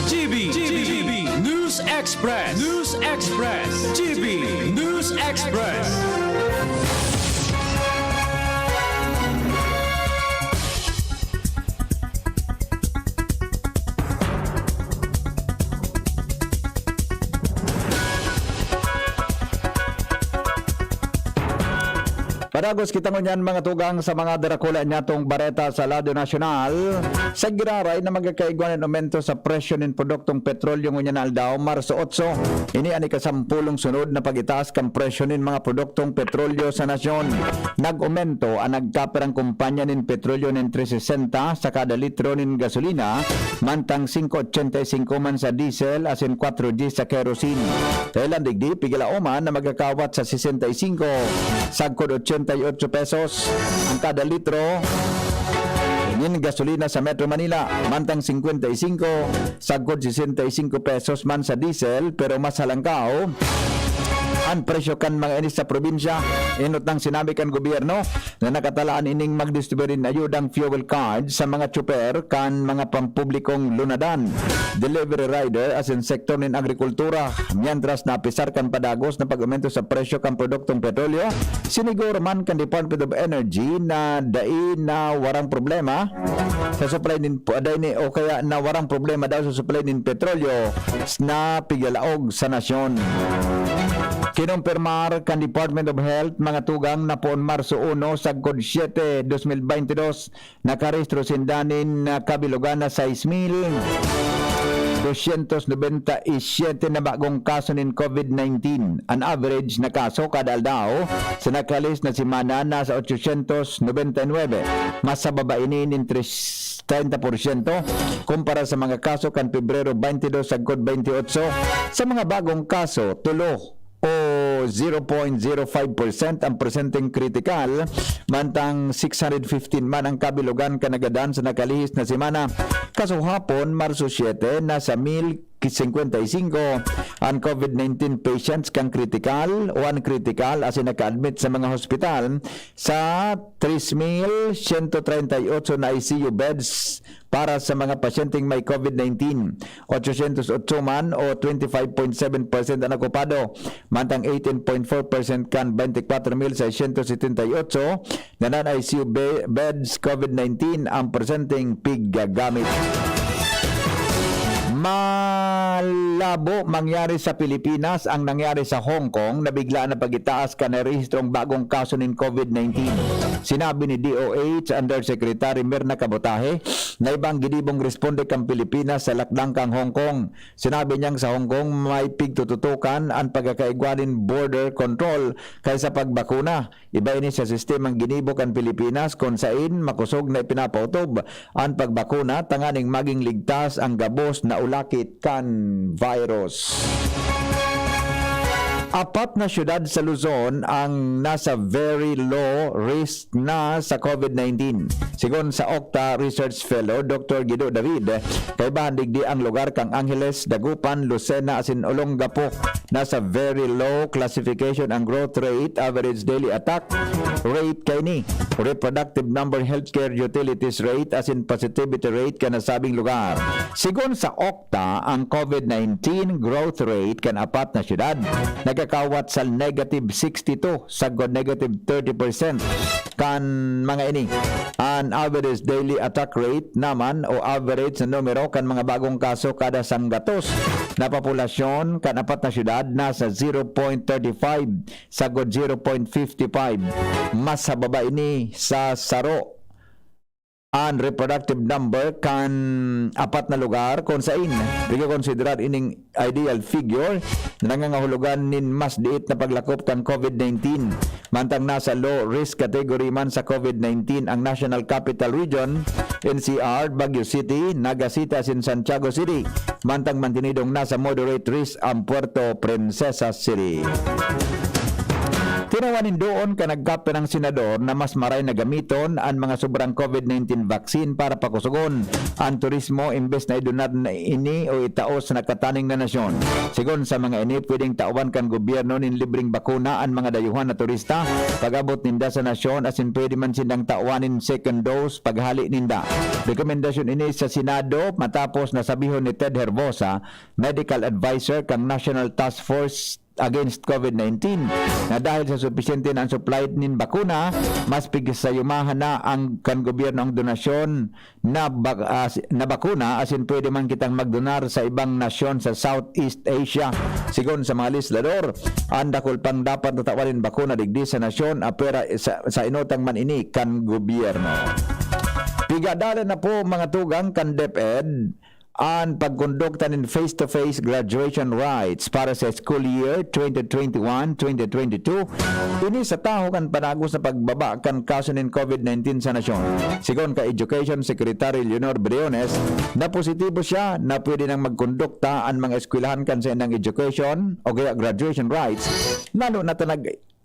GB News Express. News Express. GB News Express. Padagos kita ngunyan mga tugang sa mga darakula niya tong bareta sa Lado Nacional sa giraray na magkakaiguan ng aumento sa presyo ng produktong petrolyo ngunyan na aldaw Marso 8. Ini ani kasampulong sunod na pagitaas kang presyo ng mga produktong petrolyo sa nasyon. Nag-aumento ang nagkaperang kumpanya ng petrolyo ng 360 sa kada litro ng gasolina, mantang 5.85 man sa diesel asin 4G sa kerosene. Kailan digdi pigilauman na magkakawat sa 65 sagkod 88 pesos ang kada litro ng gasolina sa Metro Manila, mantang 55 sagkod 65 pesos man sa diesel, pero mas halangkaw ang presyo kan mga inis sa probinsya. Inot ng sinabi kan gobyerno na nakatalaan ining magdistributin ayudang fuel card sa mga tsuper kan mga pampublikong lunadan, delivery rider as in sektor ng agrikultura. Mientras napisar kan padagos na pag-aumento sa presyo kan produktong petrolyo, siniguro man kan Department of Energy na dai na warang problema sa supply nin o kaya na warang problema daw sa supply nin petrolyo na pigalaog sa nasyon. Kinumpirmar kan Department of Health mga tugang na poon Marso 1 sagkod 7, 2022 nakarehistro sindanin na kabilugan na 6,297 na bagong kaso ng COVID-19. An average na kaso kada aldaw sa nakalis na simana nasa 899. Mas sa baba ini ng 30% kumpara sa mga kaso kan Pebrero 22 sagkod 28. Sa mga bagong kaso, tulo o 0.05% ang presenteng critical, mantang 615 man ang kabilugan kanagadan sa nakalihis na semana. Kaso hapon, Marso 7, nasa 1,055 ang COVID-19 patients kang critical o uncritical as in naka-admit sa mga hospital sa 3,138 na ICU beds para sa mga pasyenteng may COVID-19. 808 man o 25.7% ang okupado, mantang 18.4% kan 24,678 na non-ICU beds COVID-19 ang presenteng piggagamit. Malabo mangyari sa Pilipinas ang nangyari sa Hong Kong na bigla na pagitaas ka na rehistrong bagong kaso ng COVID-19. Sinabi ni DOH Undersecretary Mirna Cabotaje na ibang gidibong responde kang Pilipinas sa lakdang kang Hong Kong. Sinabi niyang sa Hong Kong may pigtututukan ang pagkakaigwanin border control kaysa pagbakuna. Iba ini sa sistemang ginibok ang Pilipinas kung sain makusog na ipinapautob ang pagbakuna tanganing maging ligtas ang gabos na ulakit kan virus. Apat na syudad sa Luzon ang nasa very low risk na sa COVID-19. Sigon sa Okta Research Fellow Dr. Guido David, kay bahandigdi ang lugar kang Angeles, Dagupan, Lucena asin Olongapo nasa very low classification ang growth rate, average daily attack rate kay ni reproductive number healthcare utilities rate as in positivity rate kan nasabing lugar. Sigon sa Okta, ang COVID-19 growth rate kan apat na syudad nagakawat sa negative 62 sagod negative 30% kan mga ini. An average daily attack rate naman o average na numero kan mga bagong kaso kada sanggatos na populasyon kan apat na syudad nasa 0.35 sagod 0.55 mas sa baba ini sa Saro. Ang reproductive number kan apat na lugar kung saan konsiderar ining ideal figure na nangangahulugan nin mas diit na paglakop kan COVID-19. Mantang nasa low risk category man sa COVID-19 ang National Capital Region, NCR, Baguio City, Naga City in Santiago City. Mantang mantinidong nasa moderate risk ang Puerto Princesa City. Tinawanin doon ka nagkape ng senador na mas maray na gamiton ang mga sobrang COVID-19 vaccine para pakusugon ang turismo imbes na idunad na ini o itaos na kataning na nasyon. Sigon sa mga ini, pwedeng tawan kan gobyerno nin libreng bakuna ang mga dayuhan na turista pag-abot ninda sa nasyon as in pwede man sindang tawanin second dose paghali ninda. Rekomendasyon ini sa Senado matapos na sabihon ni Ted Herbosa, medical advisor kang National Task Force against COVID-19 na dahil sa sufisyente na ang supply nin bakuna, mas pigsayumahan na ang kan gobyerno ang donasyon na bakuna as in pwede man kitang magdonar sa ibang nasyon sa Southeast Asia. Sigon sa mga legislador, ang dakol pang dapat natawanin bakuna digdi sa nasyon apera sa inutang man ini kan gobyerno. Pigadala na po mga tugang kan DepEd ang pagkondukta ng face-to-face graduation rites para sa school year 2021-2022. Ini sa taho kan panagos sa pagbaba kan kaso ng COVID-19 sa nasyon. Sigon ka Education Secretary Leonor Briones, na positibo siya na pwede nang magkondukta ang mga eskwelahan kan sa inang education o kaya graduation rites, lalo na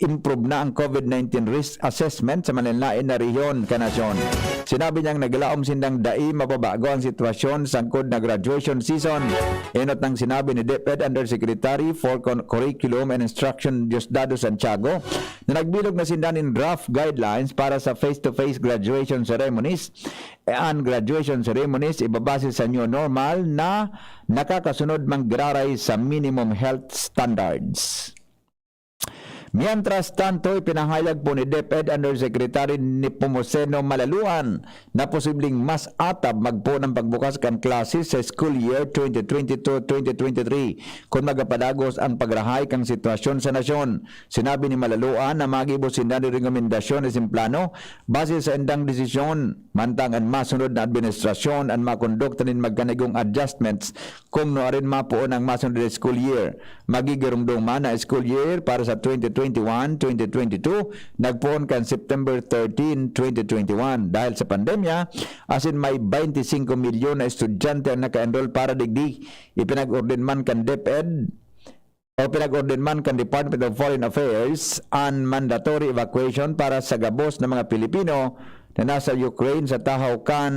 improve na ang COVID-19 risk assessment sa manlain na rehiyon kanasyon. Sinabi niyang naglaom sindang dai mababago ang sitwasyon sangkod na graduation season. Inot nang sinabi ni DepEd Undersecretary for Curriculum and Instruction Diosdado Santiago na nagbilog na sindan in draft guidelines para sa face-to-face graduation ceremonies. Ang graduation ceremonies ibabase sa new normal na nakakasunod manggiraray sa minimum health standards. Mientras tanto, ipinahayag po ni DepEd Undersecretary Nepomuceno Malaluan na posibleng mas atab magpo ng pagbukas kan klase sa school year 2022-2023 kung magapadagos ang pagrahay kang sitwasyon sa nasyon. Sinabi ni Malaluan na magibos sinda ni rekomendasyon isin plano base sa endang desisyon mantang ang masunod na administrasyon ang makondukta nin magkanigong adjustments kung noarin mapuon ang masunod na school year. Magigirungdong man na school year para sa 2021-2022 nagpuon kan September 13, 2021 dahil sa pandemya asin may 25 milyon na estudyante ang naka-enroll para digdi. Ipinag-orden man kan DepEd o pinag-orden man kan Department of Foreign Affairs ang mandatory evacuation para sa gabos ng mga Pilipino na nasa Ukraine sa tahaw kan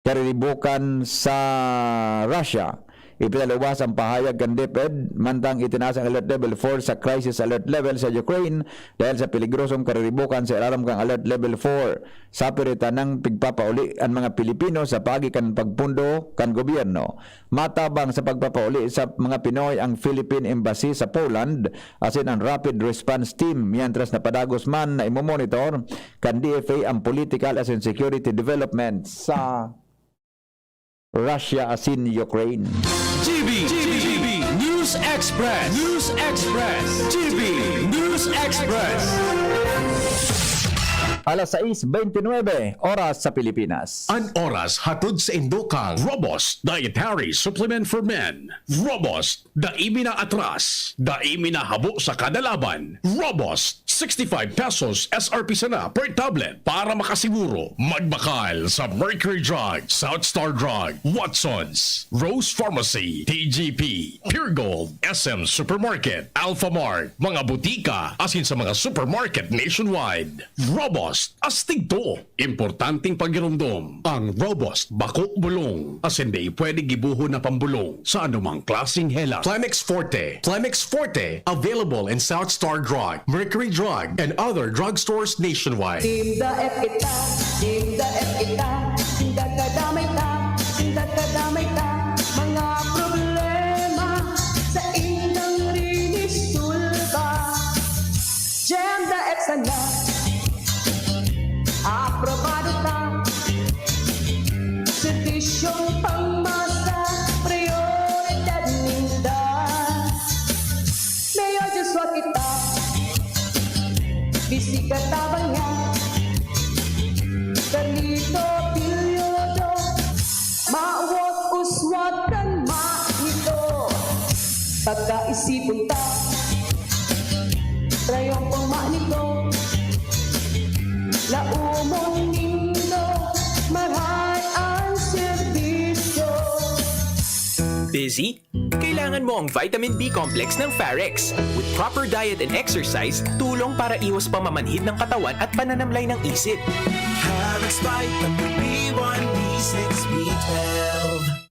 karilibukan sa Russia. Ipinaluwas ang pahayag kan DepEd mantang itinaas ang alert level 4 sa crisis alert level sa Ukraine dahil sa peligrosong kariribukan sa ilalim kang alert level 4. Sa pirita ng pigpapauli ang mga Pilipino sa pagi kan pagpundo kan gobyerno. Matabang sa pagpapauli sa mga Pinoy ang Philippine Embassy sa Poland asin ang Rapid Response Team mientras na padagos man na imomonitor kan DFA ang political asin security development sa Russia asin Ukraine. GB News Express. GB News Express. Alas 6:29 oras sa Pilipinas. An oras hatod sa Indokang Robust Dietary Supplement for Men. Robust, daimi na atras, daimi na habo sa kada laban. Robust, 65 pesos SRP sana per tablet para makasiguro. Magbakal sa Mercury Drug, South Star Drug, Watsons, Rose Pharmacy, TGP, Pure Gold, SM Supermarket, Alpha Mart, mga butika, asin sa mga supermarket nationwide. Robust Robust, astig to. Importanteng pagirumdom. Ang Robust, bako bulong. As hindi pwede gibuho na pambulong sa anumang klaseng hela. Plemex Forte. Plemex Forte, available in South Star Drug, Mercury Drug, and other drugstores nationwide. Tinda F kita, tinda F kita, tinda kadamay ta, tinda kadamay ta, mga problema sa indang rinisulba. Jam the F sana, aprobado ta, sedisyong pangmasa, prioridad ninda. Mayor Joshua kita, bisika tabang niya, Carlito Pilyodo, mawag uswag kan maito. Pagkaisipon ta, trayong pang manito, laumong nindo, marhay ang serbisyo. Busy? Kailangan mo ang vitamin B complex ng Farex. With proper diet and exercise, tulong para iwas pamamanhid ng katawan at pananamlay ng isip. Farex Vitamin B1, B6, B12.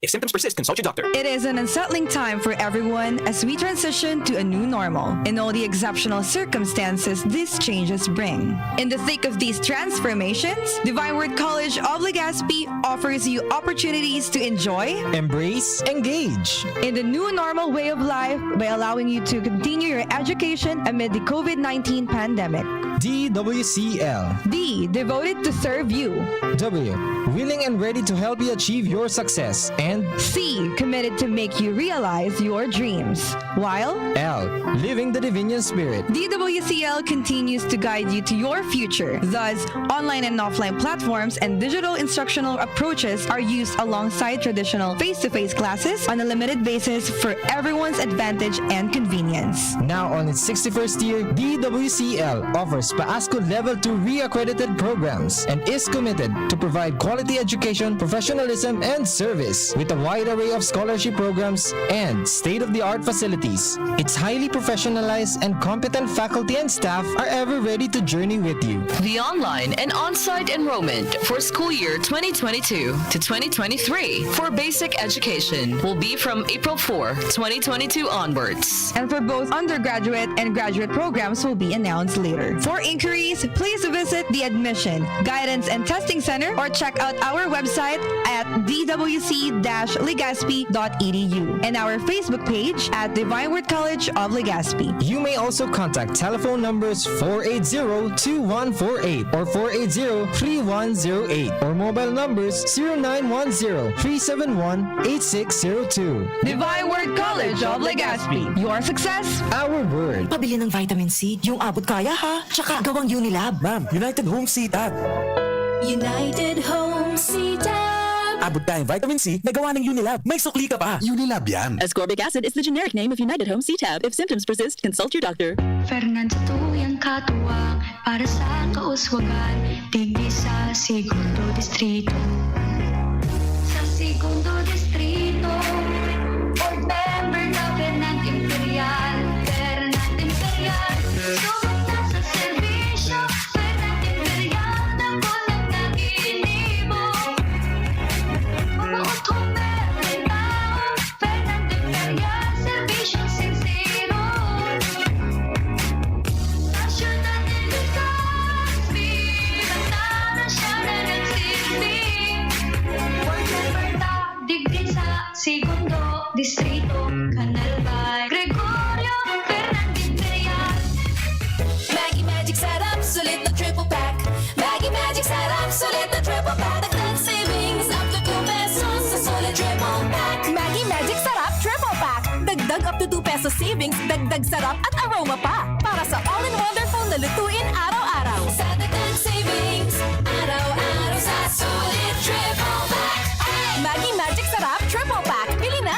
If symptoms persist, consult your doctor. It is an unsettling time for everyone as we transition to a new normal in all the exceptional circumstances these changes bring. In the thick of these transformations, Divine Word College of Legazpi offers you opportunities to enjoy, embrace, engage in the new normal way of life by allowing you to continue your education amid the COVID-19 pandemic. DWCL. D, devoted to serve you. W, willing and ready to help you achieve your success. And C, committed to make you realize your dreams. While L, living the Divinian Spirit. DWCL continues to guide you to your future. Thus, online and offline platforms and digital instructional approaches are used alongside traditional face-to-face classes on a limited basis for everyone's advantage and convenience. Now on its 61st year, DWCL offers PAASCO Level 2 re-accredited programs and is committed to provide quality education, professionalism, and service with a wide array of scholarship programs and state-of-the-art facilities. Its highly professionalized and competent faculty and staff are ever ready to journey with you. The online and on-site enrollment for school year 2022 to 2023 for basic education will be from April 4, 2022 onwards. And for both undergraduate and graduate programs will be announced later. For inquiries, please visit the Admission, Guidance and Testing Center or check out our website at dwc-legazpi.edu and our Facebook page at Divine Word College of Legazpi. You may also contact telephone numbers 480-2148 or 480-3108 or mobile numbers 0910-371-8602. Divine Word College of Legazpi. Your success, our word. Pabili ng vitamin C, yung abot kaya ha. Tsaka gawang Unilab. Ma'am, United Home C-Tab. United Home C-Tab. Abot tayong vitamin C na gawa ng Unilab. May sukli ka pa. Unilab yan. Ascorbic acid is the generic name of United Home C-Tab. If symptoms persist, consult your doctor. Fernan sa tuyang katuwang para sa kauswagan, digdi sa segundo distrito. Sa segundo distrito, board member na Fernan Imperial. Fernan Imperial, subok na sa serbisyo. Fernan Imperial, na kulang na inibo. Mabuot kong meron tao. Fernan Imperial, serbisyong sincero. National in Legazpi, banda na siya na nagsilbi. Board member ta, digdi sa segundo distrito. Canalbay, Gregorio, Fernan Imperial. Maggie Magic Sarap, sulit na triple pack. Maggie Magic Sarap, sulit na triple pack. Dagdag savings up to 2 pesos sa solid triple pack. Maggie Magic Sarap Triple Pack. Dagdag up to 2 pesos savings, dagdag sarap at aroma pa. Para sa all-in-wonderful na lutuin araw-araw. Sa dagdag savings, araw-araw sa solid triple pack. Maggie Magic Sarap Triple Pack. Bili na!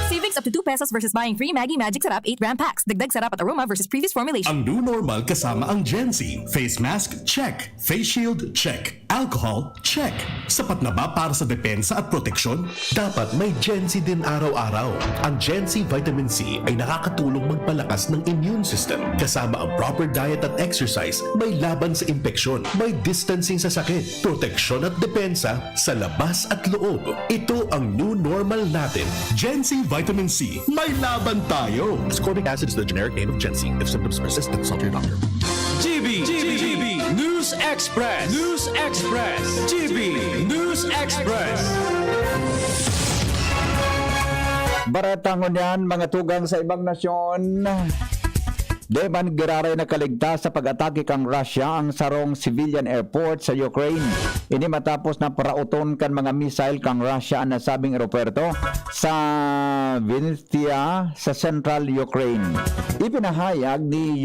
Savings up to 2 pesos versus buying 3 Maggie Magic Sarap 8-gram packs. Dagdag sarap at aroma versus previous formulation. Ang new normal kasama ang Gen Z. Face mask, check. Face shield, check. Alcohol, check. Sapat na ba para sa depensa at proteksyon? Dapat may Gen Z din araw-araw. Ang Gen Z Vitamin C ay nakakatulong magpalakas ng immune system. Kasama ang proper diet at exercise, may laban sa infeksyon, may distancing sa sakit, proteksyon at depensa sa labas at loob. Ito ang new normal natin. Gen Z Vitamin C. May laban tayo. Ascorbic acid is the generic name of Gen Z. If symptoms persist, consult your doctor. GB News Express. News Express. GB News Express. Baratangon yan, mga tugang sa ibang nasyon. Di man giraray na kaligtas sa pag-atake kang Russia ang sarong civilian airport sa Ukraine. Ini matapos na parauton kan mga missile kang Russia ang nasabing aeropuerto sa Vinnytsia sa central Ukraine. Ipinahayag ni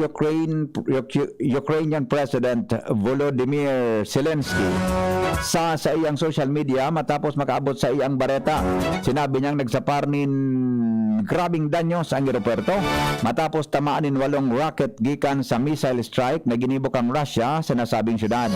Ukrainian President Volodymyr Zelensky sa iyang social media matapos makaabot sa iyang bareta. Sinabi niyang nagsapar nin grabing danyos ang aeropuerto matapos tamaanin 8 rocket gikan sa missile strike na ginibok ang Russia sa nasabing syudad.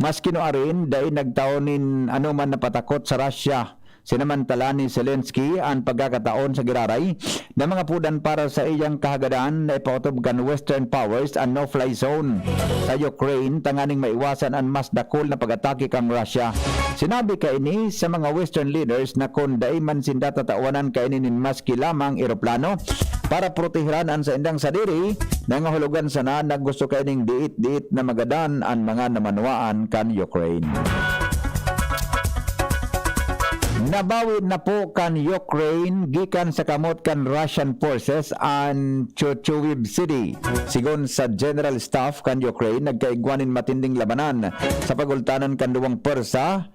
Mas kinuarin dahil nagtaonin anuman na patakot sa Russia. Sinamantala ni Zelensky ang pagkakataon sa giraray na mga pudan para sa iyang kahagadan na ipautob kan Western powers ang no-fly zone sa Ukraine tanganing maiwasan ang mas dakol na pag-atake kang Russia. Sinabi kaini sa mga Western leaders na kung daiman sinda tatawanan kaini nin maski lamang eroplano para protehiran ang sa indang sadiri nangahulugan sana na gusto kaining diit-diit na magadan ang mga namanwaan kan Ukraine. Nabawi na po kan Ukraine gikan sa kamot kan Russian forces ang Chuchuiv City. Sigon sa General Staff kan Ukraine, nagkaigwanin matinding labanan sa pagultanan kan duwang persa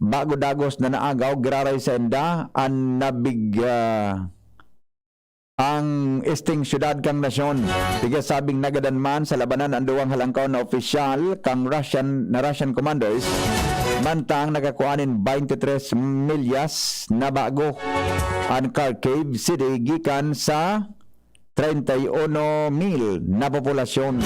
bago dagos na naagaw giraray sa enda ang ang esting syudad kang nasyon. Tigas sabing nagadan man sa labanan ang duwang halangkaw na opisyal kang Russian commanders mantang nakakuanin 23 milyas na bago ang Kharkiv City gikan sa 31,000 na populasyon.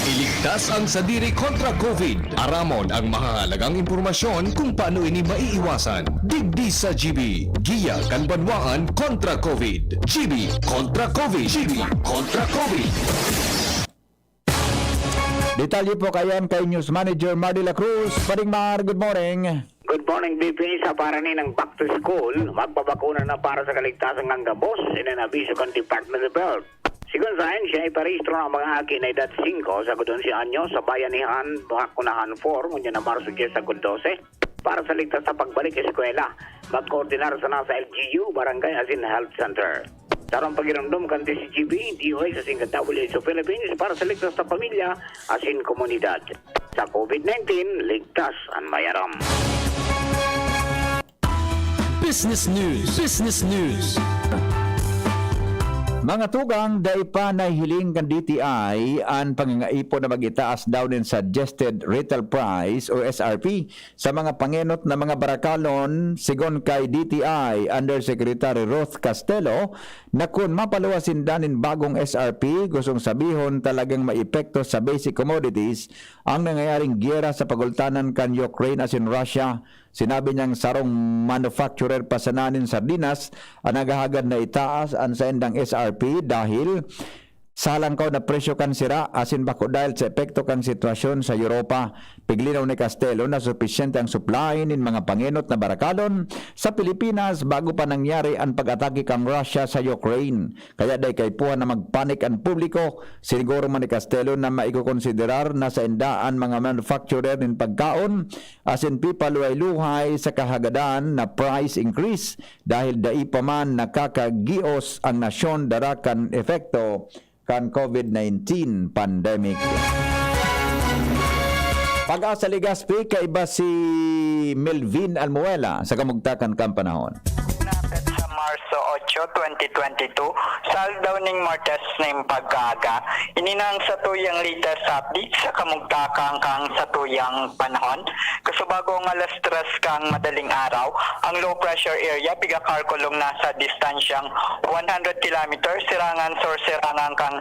Iligtas ang sadiri kontra COVID. Aramon ang mahalagang impormasyon kung paano ini maiiwasan. Digdi sa GB. Giya Kanbanwaan kontra COVID. GB kontra COVID. GB kontra COVID. Detalye po kayan kay News Manager Mar de la Cruz. Paring Mar, good morning. Good morning, BP. Sa paranin ng back to school, magpabakuna na para sa kaligtasan ng gabos inanabiso ng Department of Health. Sigun saan siya iparehistro ng mga akin na edad 5 sa gudon si Anyo sa bayanihan bakunahan 4 ngunyan na Marso 10 sa gud 12 para sa ligtas sa pagbalik sa eskwela. Magkoordinar sa nasa LGU, Barangay Asin Health Center. Sarang pagiramdom kan DCGB, DOH sa Singkat WHO Philippines para sa ligtas sa pamilya asin komunidad. Sa COVID-19, ligtas ang mayaram. Business News. Business News. Mga tugang, dahil pa nahihiling kan DTI ang pangangaipon na mag-itaas daw din suggested retail price o SRP sa mga pangenot na mga barakalon sigon kay DTI Undersecretary Ruth Castelo na kung mapaluwasin danin bagong SRP, gustong sabihon talagang maepekto sa basic commodities ang nangyayaring giyera sa pagultanan kan Ukraine as in Russia. Sinabi niyang sarong manufacturer pasananin sardinas ang naghahagad na itaas ang sa endang SRP dahil sa halangkaw na presyo kan sira asin bako dahil sa epekto kang sitwasyon sa Europa. Piglinaw ni Castelo na sufisyente ang supply nin mga pangenot na barakalon sa Pilipinas bago pa nangyari ang pag-atake kang Russia sa Ukraine. Kaya day kay puha na magpanik ang publiko. Siguro man ni Castelo na maikukonsiderar na sa endaan mga manufacturer nin pagkaon asin pipaluhay-luhay sa kahagadan na price increase dahil dai pa man nakakagios ang nasyon darakan epekto kan COVID-19 pandemic. Pag-asa Ligaspi, kaiba si Melvin Almuela sa kamugtakan kang panahon. Sa Marso 2022, sal daw ning Martes ning pagkaaga. Ininang sa tuyang latest update sa kamugtakang kang sa tuyang panahon. Kasubagong alas 3 kang madaling araw, ang low pressure area pigakarkulong nasa distansyang 100 km sirangan sirangan kang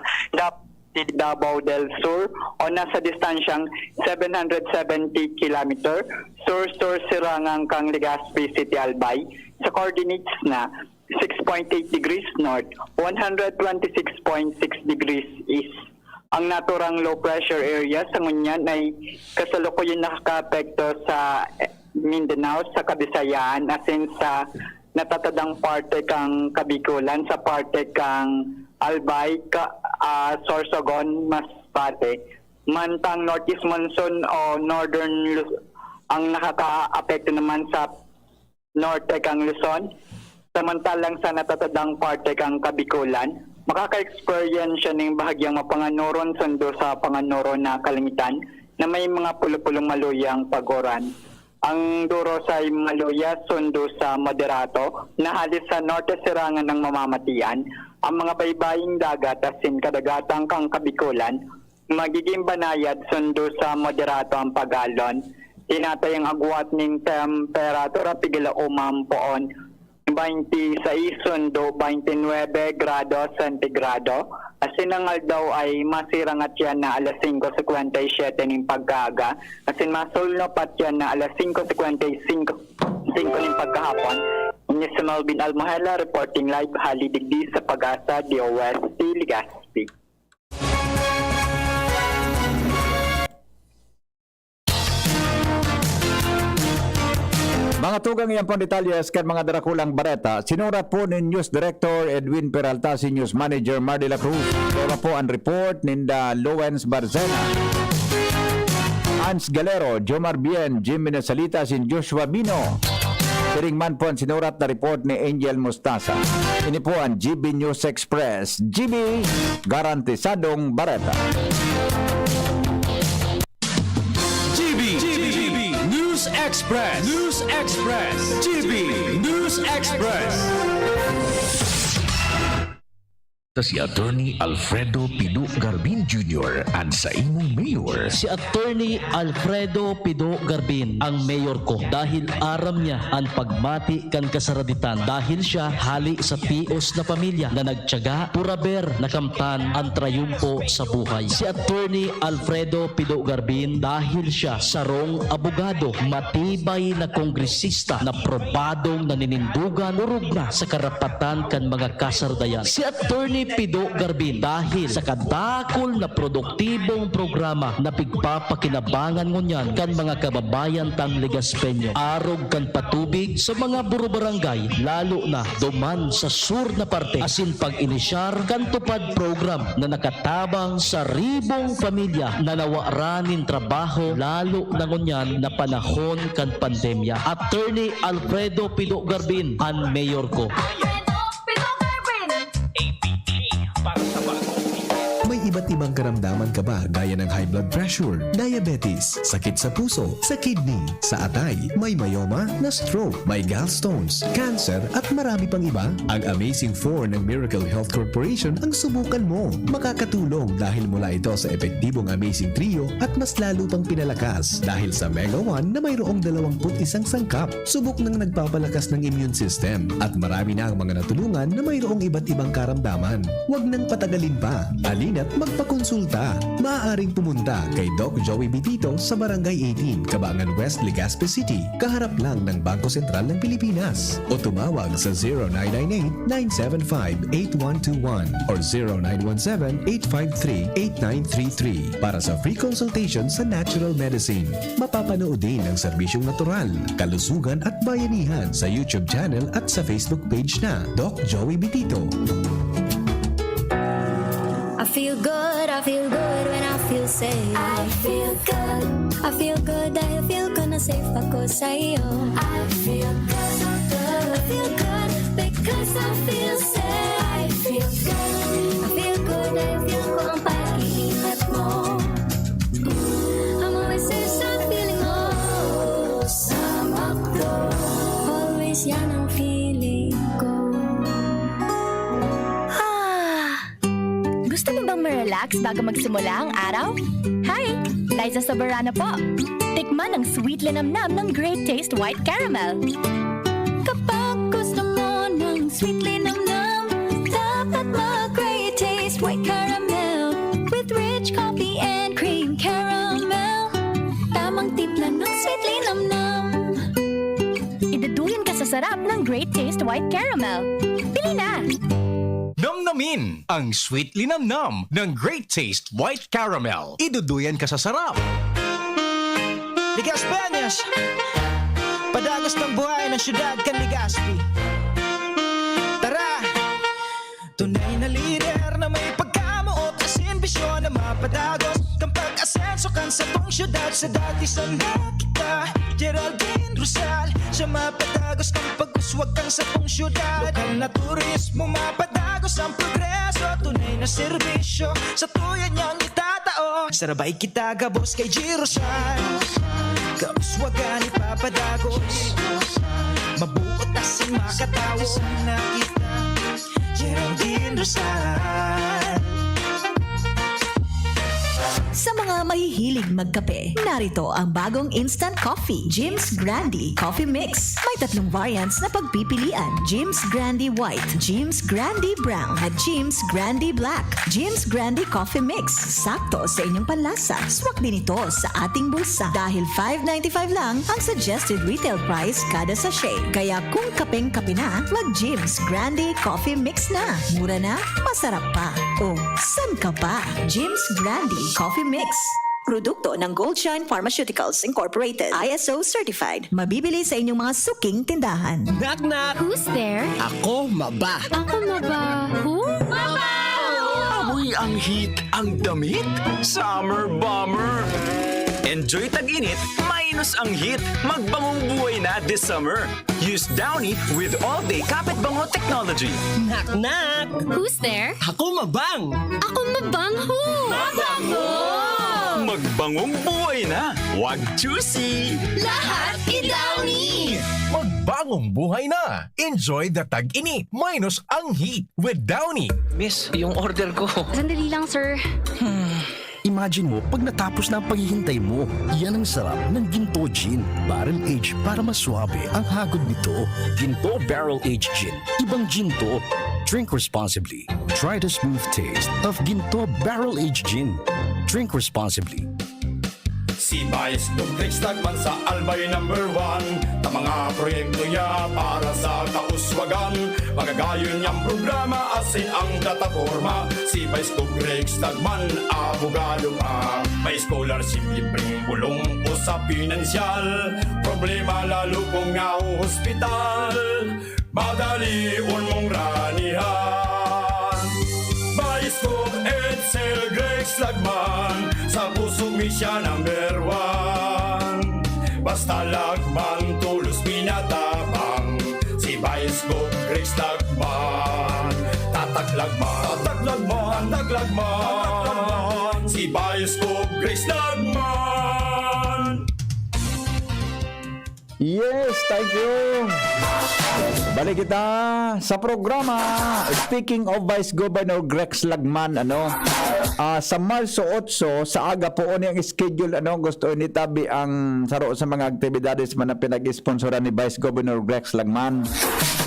Davao del Sur o nasa distansyang 770 km sur sirangan kang Legazpi City, Albay. Sa coordinates na 6.8 degrees north, 126.6 degrees east. Ang naturang low pressure area sa ngunyan ay kasalukuyan nakaka-apekto sa Mindanao, sa Kabisayaan, asin sa natatadang parte kang Kabikulan, sa parte kang Albay, Sorsogon, Masbate. Mantang northeast monsoon o northern ang nakaka-apekto naman sa norte kang Luzon. Samantalang sa natatadang parte kang Kabikulan, makaka-experience siya ng bahagyang mapanganuron sundo sa panganuron na kalimitan na may mga pulo-pulong maluyang pagoran. Ang duro sa maluya sundo sa moderato na halis sa norte sirangan ng mamamatian. Ang mga baybaying dagat asin kadagatang kang Kabikulan, magiging banayad sundo sa moderato ang pagalon. Tinatayang agwat ng temperatura pigila umampoon 26 sundo 29 grado sentigrado. Asin ang daw ay masirang at yan na alas 5:57 ng pagkaaga. Asin masulno pat yan na alas 5:55 ng pagkahapon. Ini si Melvin Almohela reporting live halidigdi sa Pag-asa DOST Legazpi. Mga tugang iyan pong detalyes kan mga darakulang bareta, sinurat po ni News Director Edwin Peralta, si News Manager Mar de la Cruz. Kaya po ang report ninda Lowens Barzena, Hans Galero, Jomar Bien, Jimmy Nasalita, si Joshua Bino. Siring man po ang sinurat na report ni Angel Mostasa. Ini po ang GB News Express, GB Garantisadong Bareta. News Express. News Express. GB News Express. Si Attorney Alfredo Pido Garbin Jr. ang sa imong mayor. Si Attorney Alfredo Pido Garbin ang mayor ko dahil aram niya ang pagmati kan kasaraditan dahil siya hali sa pios na pamilya na nagtiyaga puraber nakamtan ang trayumpo sa buhay. Si Attorney Alfredo Pido Garbin dahil siya sarong abogado, matibay na kongresista na probadong naninindugan urog na sa karapatan kan mga kasardayan. Si Attorney Pido Garbin dahil sa kadakol na produktibong programa na pigpapakinabangan ngunyan kan mga kababayan tang Legazpeño. Arog kan patubig sa mga buro-barangay lalo na duman sa sur na parte asin pag-inisyar kan tupad program na nakatabang sa ribong pamilya na nawaranin trabaho lalo na ngunyan na panahon kan pandemya. Attorney Alfredo Pido Garbin ang mayor ko. May iba't ibang karamdaman ka ba gaya ng high blood pressure, diabetes, sakit sa puso, sa kidney, sa atay, may myoma, na stroke, may gallstones, cancer at marami pang iba? Ang Amazing 4 ng Miracle Health Corporation ang subukan mo. Makakatulong dahil mula ito sa epektibong Amazing Trio at mas lalo pang pinalakas dahil sa Mega 1 na mayroong 21 sangkap. Subok ng nagpapalakas ng immune system at marami na ang mga natulungan na mayroong iba't ibang karamdaman. Huwag nang patagalin pa. Alina't magpakonsulta. Maaaring pumunta kay Doc Joey Bitito sa Barangay 18, Cabangan West, Legazpi City, kaharap lang ng Bangko Sentral ng Pilipinas. O tumawag sa 0998-975-8121 or 0917-853-8933 para sa free consultation sa natural medicine. Mapapanood din ang serbisyong natural, kalusugan at bayanihan sa YouTube channel at sa Facebook page na Doc Joey Bitito. I feel good when I feel safe. I feel good I feel good na safe ako sa'yo. I feel good because I feel safe. I feel good ko ang pag-iingat mo. I'm always safe sa feeling mo. Sama ko, always yan ang feeling ko. mag-relax bago magsimula ang araw? Hi! Liza Soberano po. Tikman ang sweet linamnam ng Great Taste White Caramel. Kapag gusto mo ng sweet linamnam, dapat mag-Great Taste White Caramel with rich coffee and cream caramel. Tamang timpla ng sweet linamnam. Iduduyan ka sa sarap ng Great Taste White Caramel. Pili na! Namnamin ang sweet linamnam ng Great Taste White Caramel. Iduduyan ka sa sarap. Ligas Peñas! Padagos ng buhay ng syudad kan Legazpi. Tara! Tunay na lider na may pagkamuot as ambisyon na mapadagos kang pag-asenso kan sa buong syudad sa dati sa nakita. Geraldine Rosal, siya mapadagos kang pag-uswag kang sa buong syudad. Lokal na turismo mapadagos ang progreso, tunay na serbisyo sa tuyan niyang itatao. Sarabay kita gabos kay G. Rosal, kauswagan ipapadagos, mabuot asin makatawo na kita. Geraldine Rosal. Sa mga mahihilig magkape, narito ang bagong instant coffee, Jim's Grandi Coffee Mix. May 3 variants na pagpipilian, Jim's Grandi White, Jim's Grandi Brown, at Jim's Grandi Black. Jim's Grandi Coffee Mix, sakto sa inyong panlasa. Swak din ito sa ating bulsa dahil $5.95 lang ang suggested retail price kada sachet. Kaya kung kapeng-kape na, mag-Jim's Grandi Coffee Mix na. Mura na, masarap pa. O, san ka pa? Jim's Grandi Coffee Mix. Produkto ng Goldshine Pharmaceuticals Incorporated. ISO certified. Mabibili sa inyong mga suking tindahan. Knock knock! Who's there? Ako maba. Ako maba. Who? Amoy ang heat, ang damit, summer bomber. Enjoy tag-init, minus ang heat. Magbangong buhay na this summer. Use Downy with all-day kapit bango technology. Knock knock! Who's there? Ako mabang! Ako mabang. Who? Mabango! Magbangong buhay na. Wag juicy. Lahat i-Downy! Magbangong buhay na. Enjoy the tag-init minus ang heat with Downy. Miss, yung order ko. Sandali lang, sir. Imagine mo, pag natapos na ang paghihintay mo, yan ang sarap ng Ginto Gin. Barrel aged para maswabe ang hagod nito. Ginto Barrel Aged Gin. Ibang Ginto. Drink responsibly. Try the smooth taste of Ginto Barrel Aged Gin. Drink responsibly. Si Vice Duplex Tagman sa Albay #1. Ta mga proyekto niya para sa kauswagan. Magagayon niyang programa asin ang plataforma. Si Vice Duplex Tagman, abogado pa. May scholarship, libreng bulong o sa pinansyal. Problema lalo kung nga hospital. Madali mong ranihan. Vice Duplex Edsel Grex Lagman, sa puso mi siya #1. Basta lagman, tulos pinatapang, si Vice Grex Lagman. Tataglagman, tataglagman, tataglagman, si Vice Grex Lagman. Yes, thank you. Balik kita sa programa. Speaking of Vice Governor Grex Lagman, sa Marso 8 sa aga po ang schedule, gusto ni tabi ang saro sa mga aktibidades man na pinag-sponsoran ni Vice Governor Grex Lagman.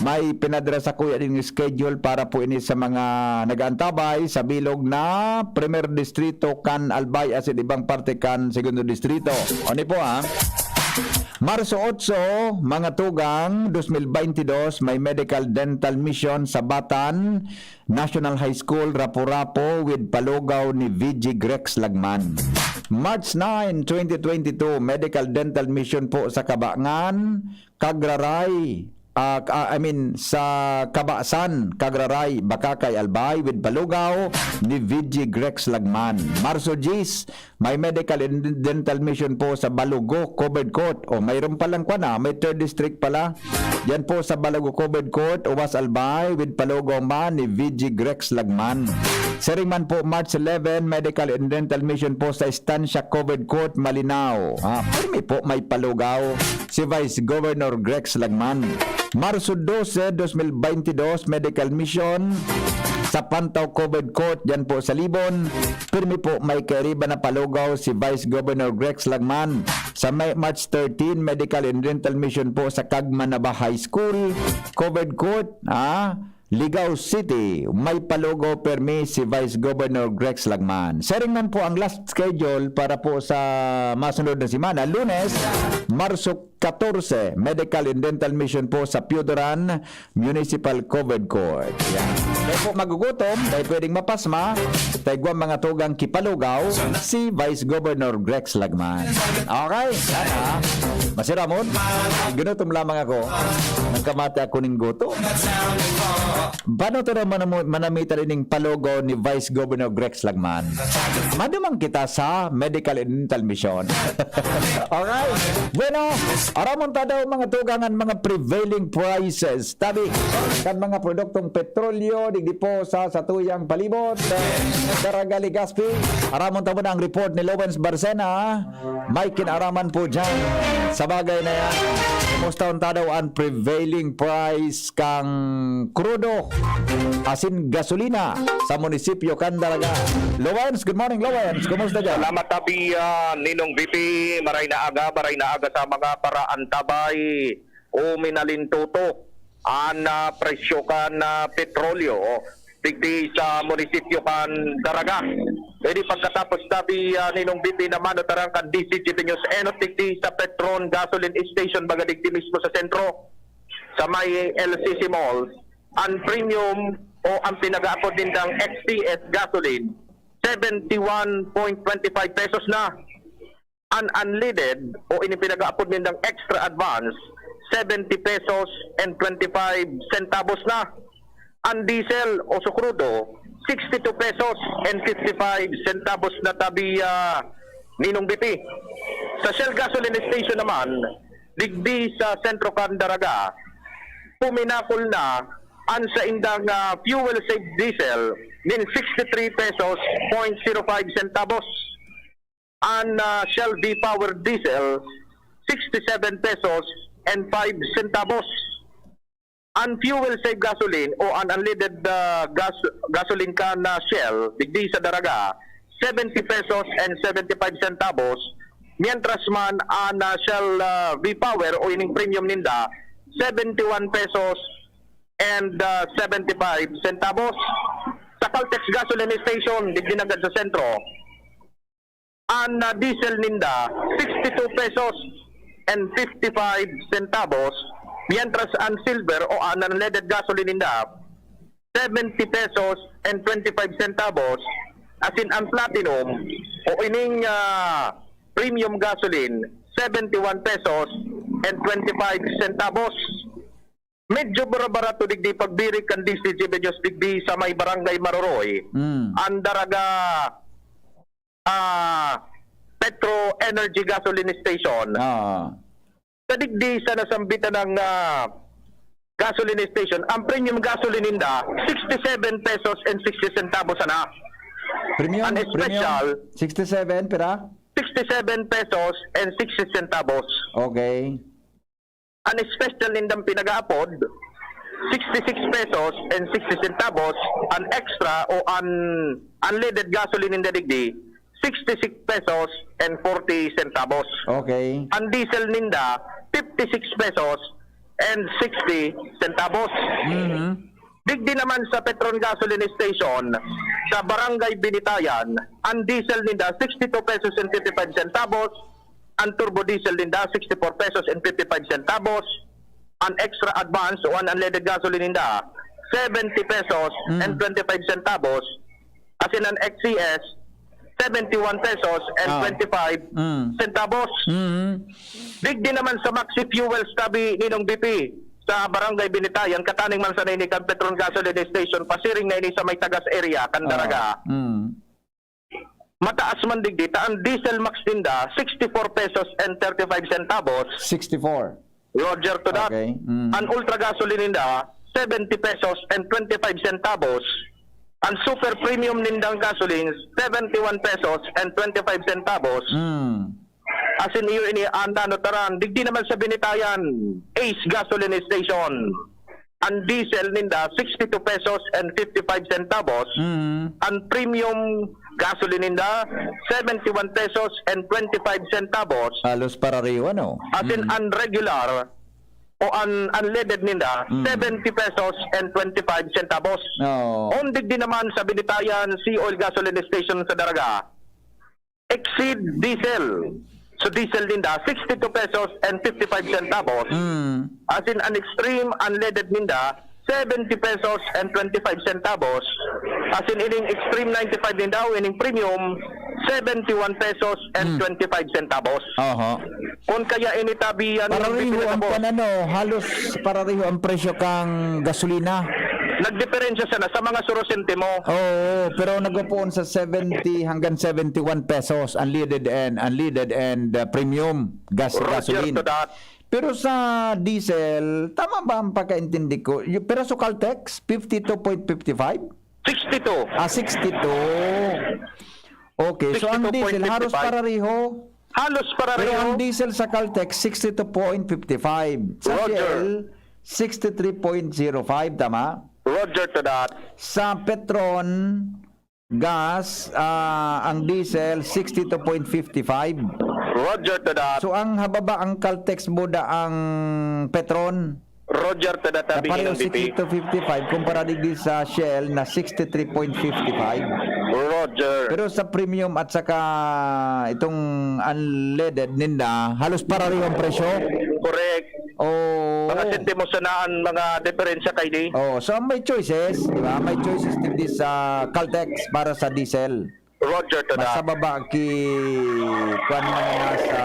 May pinadala sa kuya din schedule para po ini sa mga nag-aantabay sa bilog na Primer Distrito kan Albay as ibang parte kan Segundo Distrito. Oni po Marso 8, mga tugang 2022, may medical dental mission sa Batan National High School, Rapu-Rapu with palugaw ni VG Grex Lagman. March 9, 2022, medical dental mission po sa Kabangan, Kagraray, sa Kabasan, Kagraray, Bakakay, Albay with palugaw ni VG Grex Lagman. Marso 10, may medical and dental mission po sa Balugo, Covered Court. Mayroon palang may 3rd district pala. Yan po sa Balugo, Covered Court, Uwas, Albay with palugaw man ni VG Grex Lagman. Seringman po, March 11, medical and dental mission po sa Estancia, Covered Court, Malinao. May palugaw si Vice Governor Grex Lagman. Marso 12, 2022, medical mission sa Pantaw COVID Court dyan po sa Libon. Pirmi po may kairiba na palugaw si Vice Governor Grex Lagman. Sa March 13, Medical and Dental Mission po sa Cagmanaba High School. COVID Court, Ligao City, may palugaw permi si Vice Governor Grex Lagman. Sharing man po ang last schedule para po sa masunod na semana. Lunes, Marso 14, Medical and Dental Mission po sa Piodoran Municipal COVID Court. Yan. Dahil po magugutom, dahil pwedeng mapasma, taigwa mga tugang kipalugaw si Vice Governor Grex Lagman. Okay, sana. Masiramon, ginutom lamang ako. Nang kamate ako ning gutom. Paano ito naman manamitan ining palugaw ni Vice Governor Grex Lagman? Madumang kita sa Medical and Dental Mission. Alright. Bueno, aramon ta daw mga tugangan mga prevailing prices. Tabi, kan mga produktong petrolyo, digdi po sa tuyang palibot, Daragali Gaspi. Aramon ta mo na ang report ni Lawrence Barcena. May kinaraman po dyan sa bagay na yan. Kumusta ta daw ang prevailing price kang krudo asin gasolina sa munisipyo Candaraga. Lawrence, good morning Lawrence. Kumusta dyan? Salamat tabi Ninong VP, maray na aga sa mga paraan tabay o minalintuto an presyo kan petrolyo digdi sa munisipyo kan Daraga. Jadi pagkatapos tabi Ninong VP naman tarang kan DCGP News enot digdi sa Petron Gasoline Station baga digdi mismo sa sentro sa may LCC Mall. Ang premium o ang pinag-aapod din ng XPS gasoline 71.25 pesos na. Ang unleaded o pinag-aapod din ng extra advance 70 pesos and 25 centavos na. Ang diesel o sukrudo 62 pesos and 55 centavos na tabi Ninong BP. Sa Shell Gasoline Station naman digdi sa Sentro Candaraga puminakol na ang sa indang fuel safe diesel nin 63 pesos 0.05 centavos. Ang Shell V-Power diesel 67 pesos and 5 centavos. Ang fuel safe gasoline o ang unleaded gasoline can Shell digdi sa Daraga 70 pesos and 75 centavos. Mientras man ang Shell V-Power o ining premium ninda 71 pesos and 75 centavos. Sa Caltex Gasoline Station, digdi agad sa sentro, ang diesel ninda 62 pesos and 55 centavos, mientras ang silver o ang unleaded gasoline ninda 70 pesos and 25 centavos, asin ang platinum o ining premium gasoline 71 pesos and 25 centavos. Medyo bara-barato digdi pagbirik kan DCGP News digdi sa may barangay Maroroy. Ang Daraga Petro Energy Gasoline Station. Sa digdi sa nasambitan ng gasoline station, ang premium gasoline ninda 67 pesos and 60 centavos na. Premium, ang special 67 pera? 67 pesos and 60 centavos. Okay. Ang special nindang pinag-aapod 66 pesos and 60 centavos. Ang extra o unleaded gasoline ninda digdi 66 pesos and 40 centavos. Okay. Ang diesel ninda 56 pesos and 60 centavos. Digdi naman sa Petron Gasoline Station sa Barangay Binitayan, ang diesel ninda 62 pesos and 55 centavos. Ang turbo diesel ninda 64 pesos and 55 centavos. Ang extra advance o ang unleaded gasoline ninda 70 pesos and 25 centavos. As in ang XCS 71 pesos and 25 centavos. Digdi naman sa Maxi Fuels tabi Ninong BP sa Barangay Binitayan, kataning man sa nainikan Petron Gasoline Station, pasiring na ini sa may tagas area Candaraga. Mataas man digdi ang diesel max ninda 64 pesos and 35 centavos. 64. Roger to that. Okay. Ang ultra gasoline ninda 70 pesos and 25 centavos. Ang super premium nindang gasoline 71 pesos and 25 centavos. As in iyo ini anda no taran digdi naman sa Binitayan Ace Gasoline Station. ang diesel ninda 62 pesos and 55 centavos, ang premium gasoline ninda 71 pesos and 25 centavos, Halos pareho, ano? as in unregular o unleaded ninda 70 pesos and 25 centavos. No. Ondig din naman sa Binitayan Sea Oil Gasoline Station sa Daraga, exceed diesel. So diesel ninda 62 pesos and 55 centavos. As in an extreme unleaded ninda 70 pesos and 25 centavos. As in ining extreme 95 ninda ining premium 71 pesos and 25 centavos. Kung kaya initabihan Pareho ang panano, halos pareho ang presyo kang gasolina. nagdiferensya sana sa mga surosentimo. Oo, pero nagpuon sa 70 hanggang 71 pesos unleaded and premium gasoline. To that. Pero sa diesel, tama ba ang pagkaintindi ko? Pero sa Caltex, 52.55? 62. 62. Okay, so ang diesel, halos pareho. Halos pareho. Pero ang diesel sa Caltex, 62.55. Sa Shell, 63.05, tama? Roger to that. Sa Petron gas, ang diesel 62.55. Roger to that. So ang hababa ang Caltex Buda ang Petron. Roger to that. Pareho 62.55 kumpara digdi sa Shell na 63.55. Roger. Pero sa premium at saka itong unleaded ninda, halos pareho ang presyo. Correct. Oh. Mga sentimo sanaan mga diferensya kay di. Oh, so may choices, di ba? May choices din sa Caltex para sa diesel. Roger to that. Sa baba ki kwan man nasa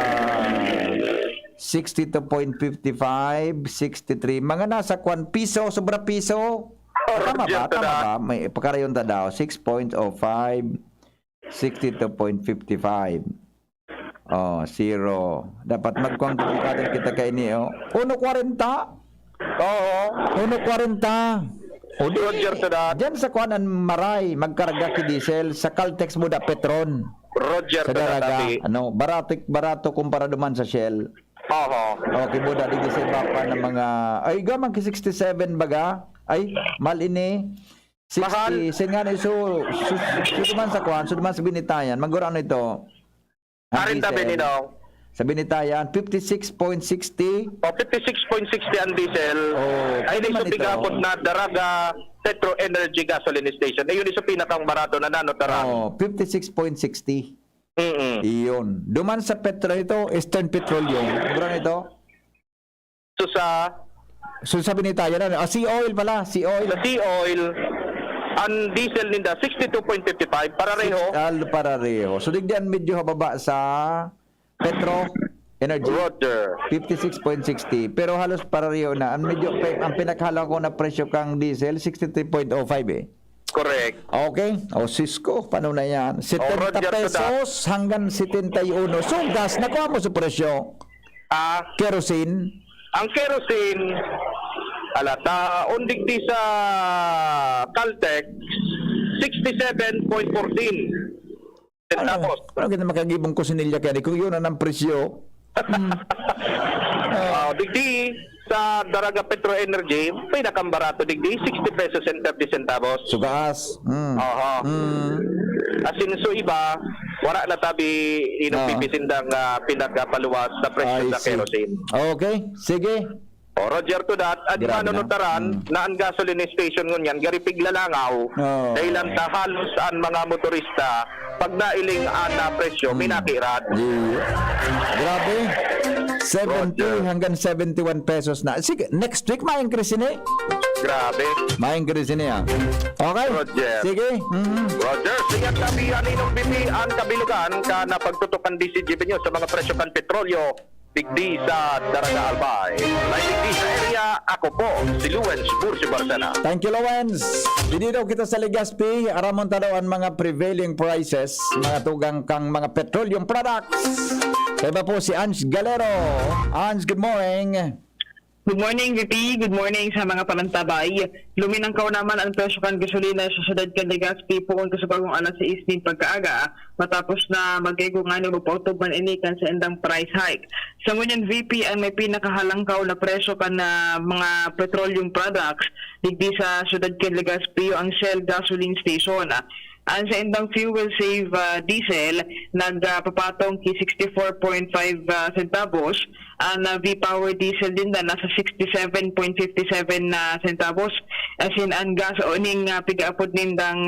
62.55, 63, mga nasa kwan piso, sobra piso. Tama ba? Tama ba? May pagkarayon ta daw 6.05, 62.55. Oh, 0. Dapat magkuang-kuang kita kay ni oh. 1.40. Oo. 1.40. Roger to that. Diyan sa kuanan maray magkarga ki diesel sa Caltex Buda Petron. Roger Sa to that. daraga, ano, barato kumpara duman sa Shell. Oo. Okay, Buda di sa bapa ng mga ay gamang ki 67 baga. Ay, mal ini. 60 singa ni so duman sa kuan, so duman sa Binitayan. Magura ano ito? Arin tabi ni daw. Sa Binitayan 56.60. O 56.60 ang diesel. Oh, ay di naman sa bigapot ito. na Daraga Petro Energy Gasoline Station. Ayun sa pinakang barato na nanotara. Oh, 56.60. Iyon. Duman sa Petro ito, Eastern Petroleum. Magura ito? So sa Binitayan ano? Sea Oil pala, Sea Oil. Sa Sea Oil, ang diesel ninda 62.55 pareho. So digdian medyo hababa sa Petro Energy. Roger. 56.60. Pero halos pareho na. Ang medyo ang pinakahalaga ko na presyo kang diesel 63.05 eh. Correct. Okay. O Cisco, paano na yan? 70 Roger, pesos hanggang 71. So gas, nakuha mo sa presyo. Kerosene. Ang kerosene, alata, undig di sa Caltex, 67.14. Centavos. Parang kita makagibong kusinilya kaya kung yun ang presyo. Digdi sa Daraga Petro Energy, pinakambarato digdi 60 pesos and 30 centavos. Sugas. Asin so iba, wala na tabi pipisindang pinagapaluwas sa presyo sa kerosene. Okay, sige. O Roger to that, at manunutaran na ang gasoline station ngunyan, garipig lalangaw, dahil ang halos ang mga motorista, pag nailing na presyo, minakirat. Grabe. 70 hanggang 71 pesos na. Sige, next week ma-increase ni. Grabe. Ma-increase ni ah. Okay. Roger. Sige. Roger, sige ang tabihan ninong BP ang kabilugan ka na pagtutukan DCGP nyo sa mga presyo kan petrolyo, digdi sa Daraga Albay. Like digdi sa area, ako po, si Luwens Bursi Barsana. Thank you, Lawrence. Dili daw kita sa Legazpi, aramon ta daw ang mga prevailing prices, mga tugang kang mga petroleum products. Kaya ba po si Ange Galero. Ange, good morning. Good morning, VP. Good morning sa mga palantabay. Luminangkaw naman ang presyo kan gasolina sa Ciudad Legazpi poon sa bagong alas 6 din pagkaaga matapos na mag-igungan ng upautob man inikan sa endang price hike. Sa ngunyan, VP, ang may pinakahalangkaw na presyo kan na mga petroleum products digdi sa Ciudad Legazpi ang Shell gasoline station. Ang sa endang fuel save diesel nagpapatong ki 64.5 centavos. Ang V-Power diesel din na nasa 67.57 centavos. As in, ang gas o ning pigaapod nindang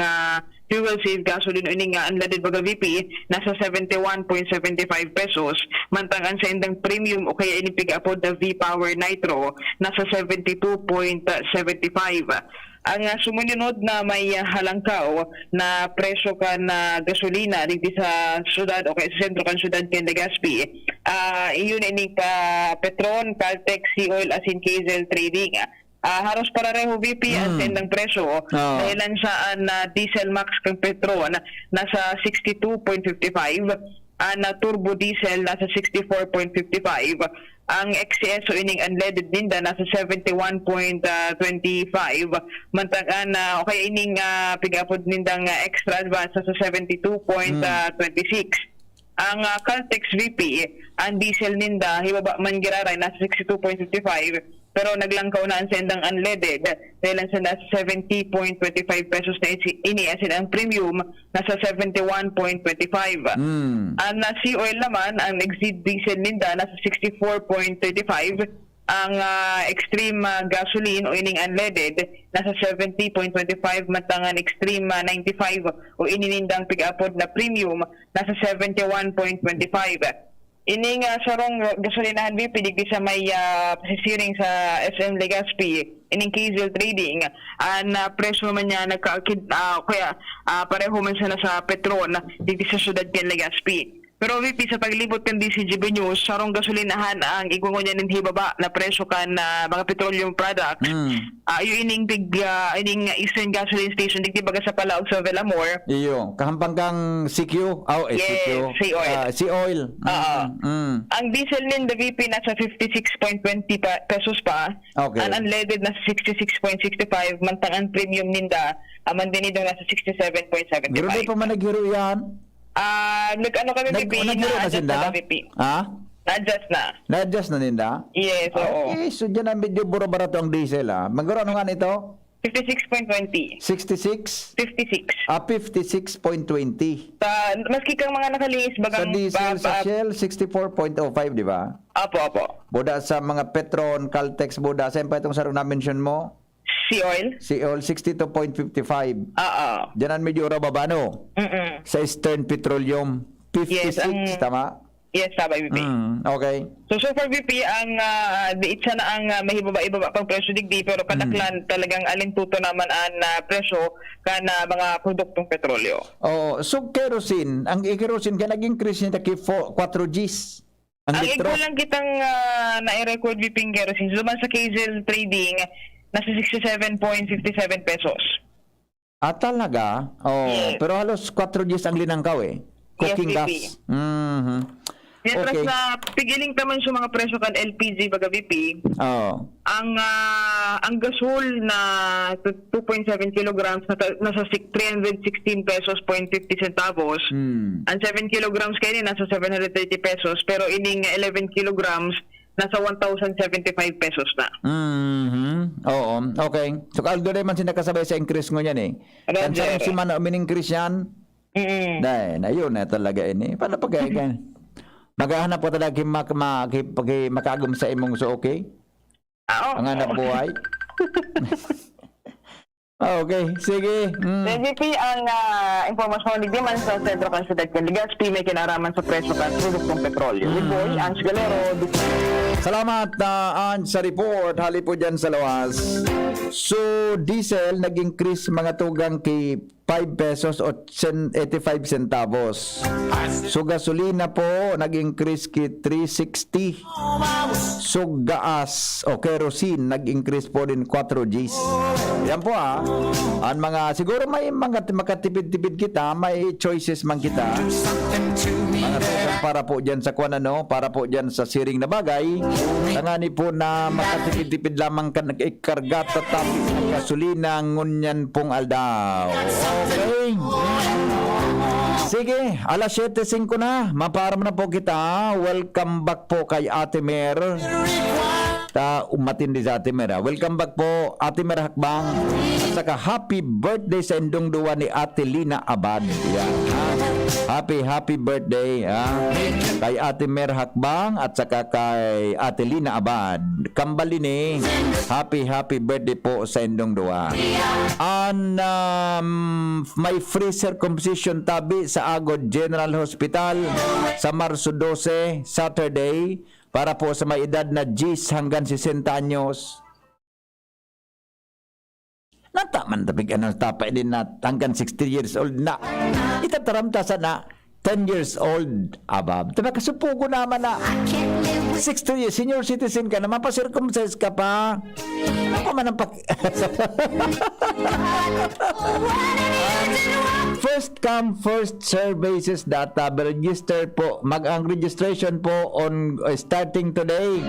fuel save gasoline o ning unleaded baga VP nasa 71.75 pesos. Mantangan sa endang premium o kaya ining pigaapod na V-Power Nitro nasa 72.75. Ang sumunod na may halangkaw na presyo ka na gasolina dito sa syudad o kaya sa sentro kan syudad kan Legazpi, iyon ini ka Petron, Caltex, Sea Oil, asin Hazel Trading. Halos pareho VP ang sendang presyo dahilan saan diesel max kang Petron nasa 62.55, ang turbo diesel nasa 64.55, ang XCS o ining unleaded ninda nasa 71.25, mantagan o kaya ining pigapod nindang extra advance nasa 72.26. Ang Caltex VP, ang diesel ninda hibaba man giraray nasa 62.55, pero naglangkaw na ang sendang unleaded dahil sa nasa 70.25 pesos na ini, asin ang premium nasa 71.25. Ang Sea Oil naman, ang exit diesel ninda nasa 64.35, ang extreme gasoline o ining unleaded nasa 70.25, matangan extreme 95 o ininindang pig-upod na premium nasa 71.25. Ining sarong gasolinahan VP digdi sa may pasisiring sa SM Legazpi, ining Hazel Trading, ang presyo man niya nagkaakid kaya pareho man siya na sa Petron digdi sa Ciudad Legazpi. Pero VP, sa paglibot kan DCGB News, sarong gasolinahan ang igungon niya ng hibaba na presyo kan mga petroleum products. Yung ining ining Eastern Gasoline Station digdi baga sa Palaog sa Velamor. Iyo, kahampang kang CQ. Yes, CQ. Sea Oil. Sea Oil. Ang diesel ninda VP nasa 56.20 pesos pa. Okay. Ang unleaded nasa 66.65, mantang ang premium ninda mandinidong nasa 67.75. Pero di pa man naghiro yan. Nag-ano kami VP, na-adjust na VP. Na-adjust na. Na-adjust na ninda? Yes, oo. Okay, so dyan ang medyo buro-barato ang diesel Magkano ano nga nito? 56.20. 66? 56. 56.20. Maski kang mga nakalingis bagang... Sa diesel, sa Shell, 64.05, di ba? Apo. Buda sa mga Petron, Caltex, Buda. Saan pa itong sarong na-mention mo? Sea Oil? Sea Oil, 62.55. Diyan ang medyo rababano. Sa Eastern Petroleum, 56, tama? Yes, tama, VP. Okay. So far, VP, ang diit siya na ang mahibaba-ibaba pang presyo digdi, pero kadaklan talagang alintuto naman ang presyo kana mga produktong petrolyo. So kerosene, ang kerosene ka nag-increase niya ki 4 Gs. Ang iko lang kitang na-record VP ng kerosene. Luman sa Hazel Trading, nasa 67.57 pesos. Talaga? Yes. Pero halos 4 Gs ang linangkaw Cooking yes, gas. Okay. Sa pigiling naman sa mga presyo kan LPG baga VP. Ang gasol na 2.7 kilograms nasa 316 pesos 0.50 centavos. Ang 7 kilograms kayo nasa 730 pesos, pero ining 11 kilograms nasa 1,075 pesos na. Oo. Okay. So kaldo rin man sinakasabay sa increase ngo yan Kan sa si man min-increase yan. Dahil ayun na talaga ini. Paano pagkaigan? Maghahanap po talaga makagum sa imong so okay? Ang anak buhay. Okay, sige. VP, ang impormasyon ni Diman sa Sentro kan Ciudad Legazpi may kinaraman sa presyo kan produktong petrolyo. Boy, Ans Galero. Salamat Ans sa report. Hali po dyan sa lawas. So, diesel nag-increase mga tugang kay pesos o 85 centavos. So gasolina po nag-increase ki 360. So gas o kerosene nag-increase po din 4 Gs. Yan po ang mga siguro may mga makatipid-tipid kita, may choices man kita. Mga tukang para po diyan sa kuan para po diyan sa siring na bagay. Tangani po na makatipid-tipid lamang kan nag-ikarga tatapos ng gasolina ngunyan pong aldaw. Okay. Sige, alas 7:05 na. Maparam na po kita. Welcome back po kay Ate Mer. Matindi sa Ate Mer. Welcome back po, Ate Mer Hakbang. At saka happy birthday sa indong duwa ni Ate Lina Abad. Yan. Happy birthday kay Ate Mer Hakbang at saka kay Ate Lina Abad. Kambali ni. Happy birthday po sa indong duwa. And may free circumcision tabi sa Agod General Hospital sa Marso 12, Saturday, para po sa may edad na 10 hanggang 60 anyos. Nataman tabig tapay din na hanggang 60 years old na. Itataramta sa na 10 years old above. Tabi kasupugo naman na 60 years, senior citizen ka na, mapasircumcise ka pa. Ako man ang First come, first serve basis data. Register po. Ang registration po on starting today.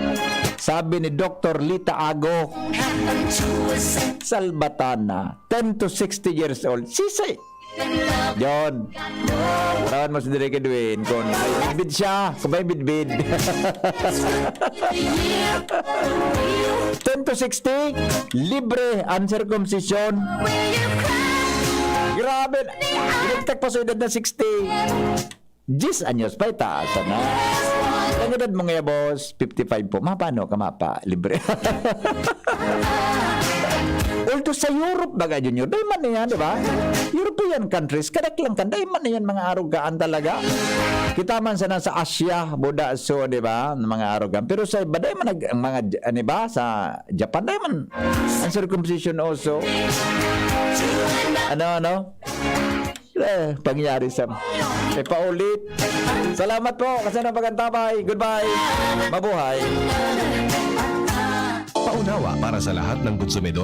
Sabi ni Dr. Lita Ago. Salbatana. 10 to 60 years old. Sisi. John. Rawan mo si Direk Edwin. Kung may bid siya. Kung may bid. 10 to 60. Libre ang circumcision. Grabe. Inagtak pa sa edad na 60. 10 anyos pa itaas na. Ang edad mo nga boss, 55 po. Paano ka mapa? Libre. Although sa Europe baga junior, dahil man na yan, di ba? European countries, kadak lang kan, dahil man na yan mga arugaan talaga. Kita man sana sa Asia, Buddha, so, di ba? Mga arugaan. Pero sa iba, dahil man ang mga, di ba? Sa Japan, dahil man ang circumcision also. Ano? Pangyari sa paulit. Salamat po kasi napagandabay. Goodbye. Mabuhay. Paunawa para sa lahat ng konsumidor